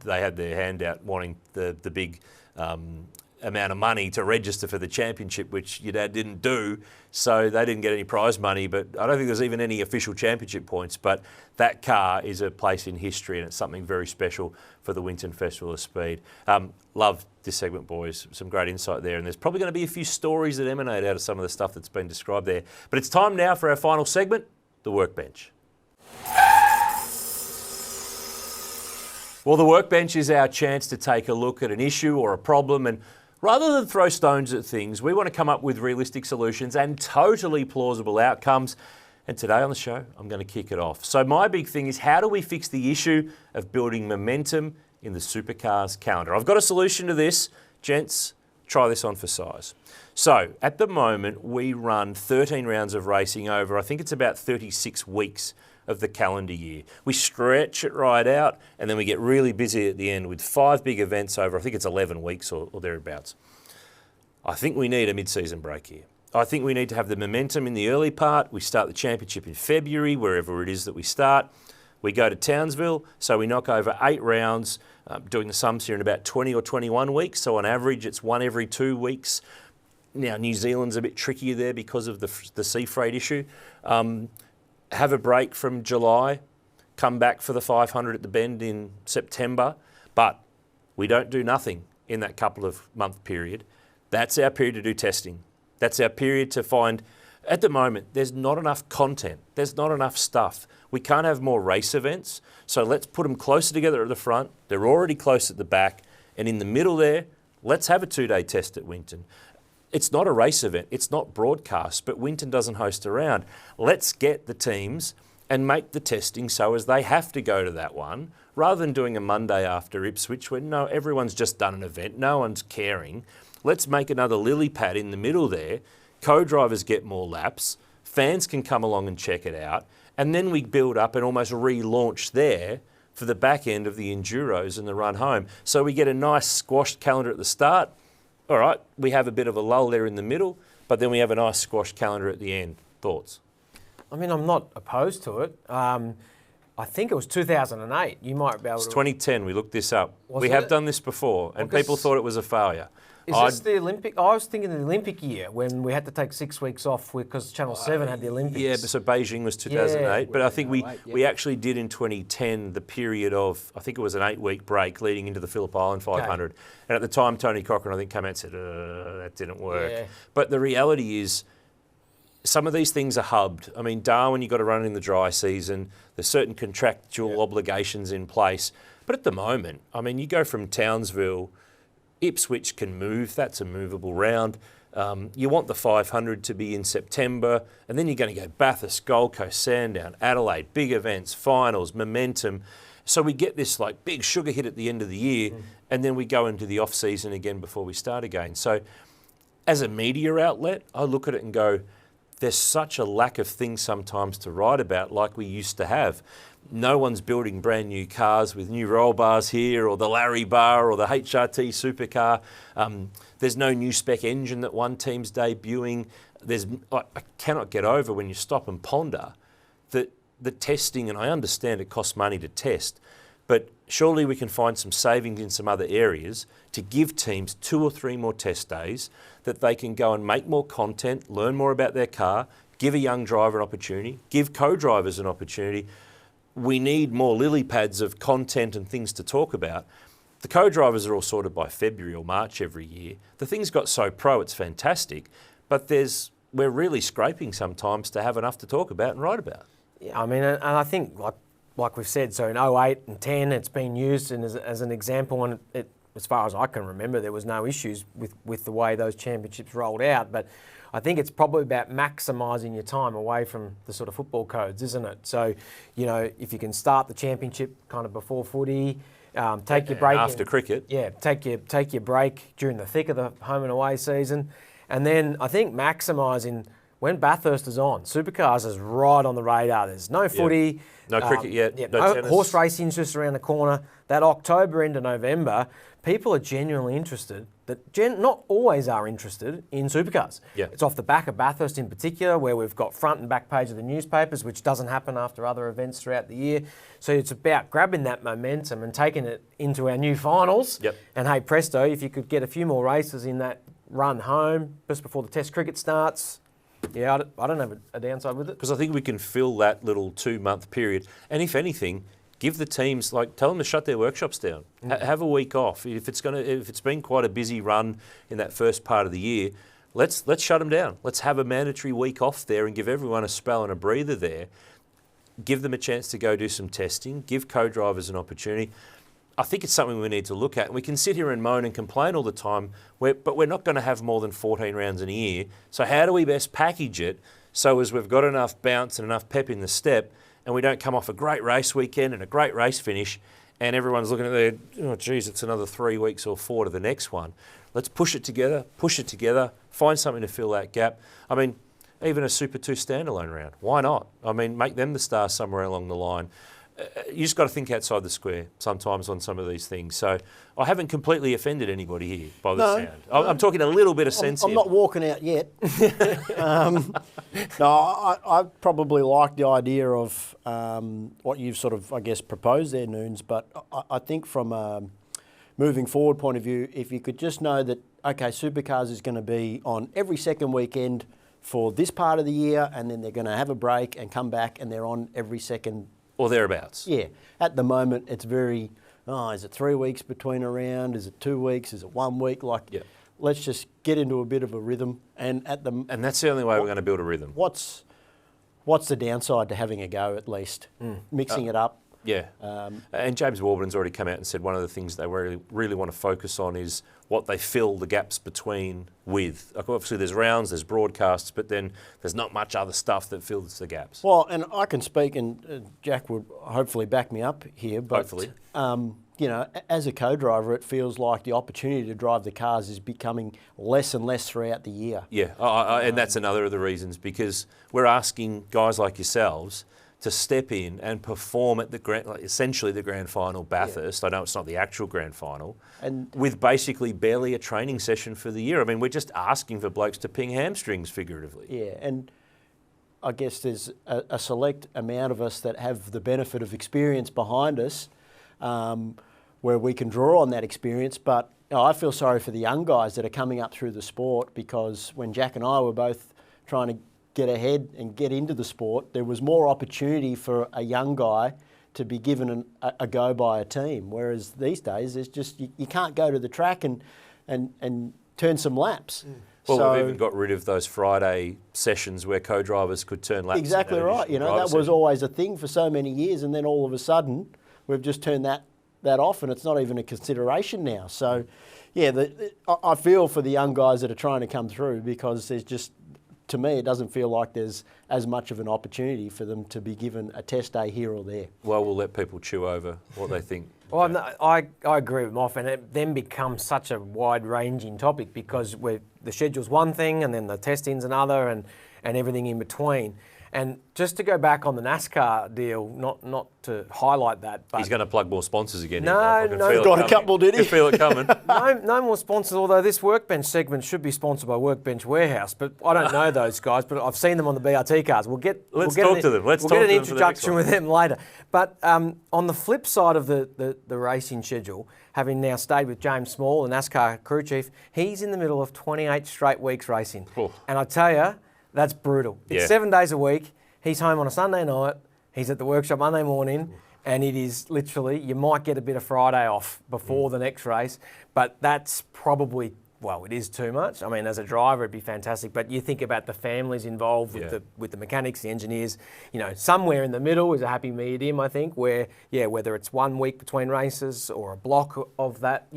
they had their hand out wanting the big amount of money to register for the championship, which your dad didn't do, so they didn't get any prize money. But I don't think there's even any official championship points. But that car is a place in history, and it's something very special for the Winton Festival of Speed. Love this segment, boys. Some great insight there, and there's probably going to be a few stories that emanate out of some of the stuff that's been described there. But it's time now for our final segment, the Workbench. Well, the Workbench is our chance to take a look at an issue or a problem, and rather than throw stones at things, we want to come up with realistic solutions and totally plausible outcomes. And today on the show, I'm going to kick it off. So my big thing is, how do we fix the issue of building momentum in the Supercars calendar? I've got a solution to this. Gents, try this on for size. So at the moment, we run 13 rounds of racing over, I think it's about 36 weeks of the calendar year. We stretch it right out, and then we get really busy at the end with 5 big events over, I think it's 11 weeks or thereabouts. I think we need a mid-season break here. I think we need to have the momentum in the early part. We start the championship in February, wherever it is that we start. We go to Townsville, so we knock over 8 rounds, doing the sums here in about 20 or 21 weeks. So on average, it's 1 every 2 weeks. Now, New Zealand's a bit trickier there because of the sea freight issue. Have a break from July, come back for the 500 at the Bend in September, but we don't do nothing in that couple of month period. That's our period to do testing. That's our period to find, at the moment, there's not enough content. There's not enough stuff. We can't have more race events, so let's put them closer together at the front. They're already close at the back, and in the middle there, let's have a 2-day test at Winton. It's not a race event, it's not broadcast, but Winton doesn't host a round. Let's get the teams and make the testing so as they have to go to that one, rather than doing a Monday after Ipswich when no, everyone's just done an event, no one's caring. Let's make another lily pad in the middle there. Co-drivers get more laps. Fans can come along and check it out. And then we build up and almost relaunch there for the back end of the Enduros and the run home. So we get a nice squashed calendar at the start. All right, we have a bit of a lull there in the middle, but then we have a nice squashed calendar at the end. Thoughts? I mean, I'm not opposed to it. I think it was 2008. You might be able to... It's 2010. We looked this up. We have done this before, and people thought it was a failure. Is this the Olympic? I was thinking the Olympic year when we had to take 6 weeks off because Channel 7 had the Olympics. Yeah, but so Beijing was 2008. But I think we actually did in 2010 the period of, I think it was an 8-week break leading into the Phillip Island 500. Okay. And at the time, Tony Cochrane, I think, came out and said, that didn't work. Yeah. But the reality is, some of these things are hubbed. I mean, Darwin, you've got to run in the dry season. There's certain contractual obligations in place. But at the moment, I mean, you go from Townsville, Ipswich can move. That's a movable round. You want the 500 to be in September, and then you're going to go Bathurst, Gold Coast, Sandown, Adelaide, big events, finals, momentum. So we get this like big sugar hit at the end of the year, and then we go into the off season again before we start again. So as a media outlet, I look at it and go, there's such a lack of things sometimes to write about like we used to have. No one's building brand new cars with new roll bars here, or the Larry bar, or the HRT supercar. There's no new spec engine that one team's debuting. I cannot get over when you stop and ponder that the testing, and I understand it costs money to test, but surely we can find some savings in some other areas to give teams 2 or 3 more test days that they can go and make more content, learn more about their car, give a young driver an opportunity, give co-drivers an opportunity. We need more lily pads of content and things to talk about. The co-drivers are all sorted by February or March every year. The thing's got so pro, it's fantastic, but we're really scraping sometimes to have enough to talk about and write about. Yeah, I mean, and I think like we've said, so in 08 and 10, it's been used and as an example, and as far as I can remember, there was no issues with the way those championships rolled out. But I think it's probably about maximising your time away from the sort of football codes, isn't it? So, you know, if you can start the championship kind of before footy, take your break after cricket. Yeah, take your break during the thick of the home and away season, and then I think maximising when Bathurst is on. Supercars is right on the radar. There's no footy. No cricket yet. Yeah, no tennis. Horse racing's just around the corner. That October into November, people are genuinely interested, not always are interested in supercars. Yeah. It's off the back of Bathurst in particular, where we've got front and back page of the newspapers, which doesn't happen after other events throughout the year. So it's about grabbing that momentum and taking it into our new finals. Yep. And hey, presto, if you could get a few more races in that run home just before the Test cricket starts, yeah, I don't have a downside with it. Because I think we can fill that little 2-month period. And if anything, give the teams, tell them to shut their workshops down. Have a week off. If it's been quite a busy run in that first part of the year, let's shut them down. Let's have a mandatory week off there and give everyone a spell and a breather there. Give them a chance to go do some testing. Give co-drivers an opportunity. I think it's something we need to look at. We can sit here and moan and complain all the time, but we're not going to have more than 14 rounds in a year. So how do we best package it so as we've got enough bounce and enough pep in the step, and we don't come off a great race weekend and a great race finish, and everyone's looking at their, oh geez, it's another 3 weeks or 4 to the next one. Let's push it together, find something to fill that gap. I mean, even a Super 2 standalone round, why not? I mean, make them the stars somewhere along the line. you just got to think outside the square sometimes on some of these things. So I haven't completely offended anybody here by the sound. I'm talking a little bit of sense I'm here. not walking out yet. No, I probably like the idea of what you've sort of, I guess, proposed there, Noonz, but I think from a moving forward point of view, if you could just know that, okay, Supercars is going to be on every second weekend for this part of the year, and then they're going to have a break and come back and they're on every second. Or thereabouts. Yeah. At the moment, it's very, is it 3 weeks between a round? Is it 2 weeks? Is it 1 week? Let's just get into a bit of a rhythm. And that's the only way we're going to build a rhythm. What's the downside to having a go at least? Mixing it up. Yeah. And James Warburton's already come out and said one of the things they really want to focus on is what they fill the gaps between with. Like obviously there's rounds, there's broadcasts, but then there's not much other stuff that fills the gaps. Well, and I can speak, and Jack would hopefully back me up here, but hopefully. As a co-driver, it feels like the opportunity to drive the cars is becoming less and less throughout the year. Yeah, and that's another of the reasons, because we're asking guys like yourselves to step in and perform at essentially the grand final Bathurst. I know it's not the actual grand final, and with basically barely a training session for the year. I mean, we're just asking for blokes to ping hamstrings figuratively. Yeah, and I guess there's a select amount of us that have the benefit of experience behind us, where we can draw on that experience. But I feel sorry for the young guys that are coming up through the sport, because when Jack and I were both trying to get ahead and get into the sport, there was more opportunity for a young guy to be given a go by a team. Whereas these days, it's just you can't go to the track and turn some laps. Well, we've even got rid of those Friday sessions where co-drivers could turn laps. Exactly right. That was always a thing for so many years, and then all of a sudden, we've just turned that off, and it's not even a consideration now. So, yeah, I feel for the young guys that are trying to come through, because there's just, to me, it doesn't feel like there's as much of an opportunity for them to be given a test day here or there. Well, we'll let people chew over what they think. Well, no, I agree with Moff, and it then becomes such a wide-ranging topic, because the schedule's one thing, and then the testing's another, and everything in between. And just to go back on the NASCAR deal, not to highlight that, but he's going to plug more sponsors again. No, got a couple, did he? You feel it coming. no more sponsors. Although this Workbench segment should be sponsored by Workbench Warehouse, but I don't know those guys. But I've seen them on the BRT cars. We'll get an introduction with them later. But on the flip side of the racing schedule, having now stayed with James Small, the NASCAR crew chief, he's in the middle of 28 straight weeks racing, and I tell you, that's brutal. It's 7 days a week. He's home on a Sunday night. He's at the workshop Monday morning. And it is literally, you might get a bit of Friday off before the next race. But that's probably, it is too much. I mean, as a driver, it'd be fantastic. But you think about the families involved with the mechanics, the engineers. Somewhere in the middle is a happy medium, I think, where, whether it's 1 week between races or a block of that,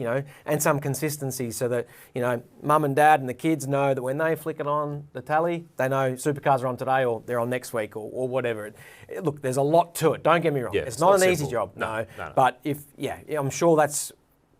and some consistency so that, mum and dad and the kids know that when they flick it on the tally, they know Supercars are on today or they're on next week or whatever. Look, there's a lot to it. Don't get me wrong. Yeah, it's not an easy simple. job. No. But I'm sure that's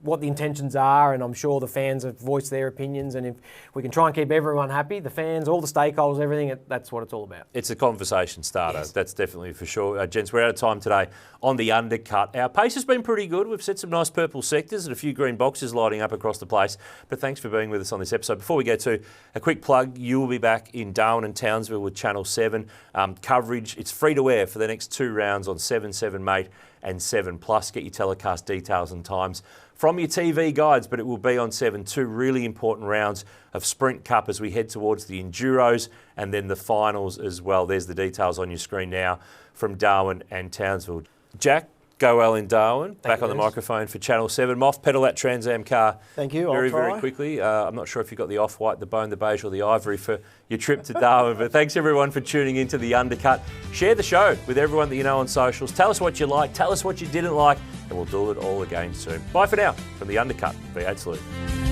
what the intentions are, and I'm sure the fans have voiced their opinions, and if we can try and keep everyone happy, the fans, all the stakeholders, everything, that's what it's all about. It's a conversation starter, that's definitely for sure. Gents, we're out of time today on the Undercut. Our pace has been pretty good. We've set some nice purple sectors and a few green boxes lighting up across the place, but thanks for being with us on this episode. Before we go to a quick plug, you will be back in Darwin and Townsville with Channel 7 coverage. It's free to air for the next 2 rounds on 7, 7 Mate and 7 Plus. Get your telecast details and times from your TV guides, but it will be on 7. 2 really important rounds of Sprint Cup as we head towards the Enduros and then the finals as well. There's the details on your screen now from Darwin and Townsville. Jack, go well in Darwin. Back on the microphone for Channel 7. Moff, pedal that Trans Am car. Thank you. Very quickly. I'm not sure if you've got the off-white, the bone, the beige or the ivory for your trip to Darwin, but thanks everyone for tuning into the Undercut. Share the show with everyone that you know on socials. Tell us what you like, tell us what you didn't like, and we'll do it all again soon. Bye for now from the Undercut, V8 Sleuth.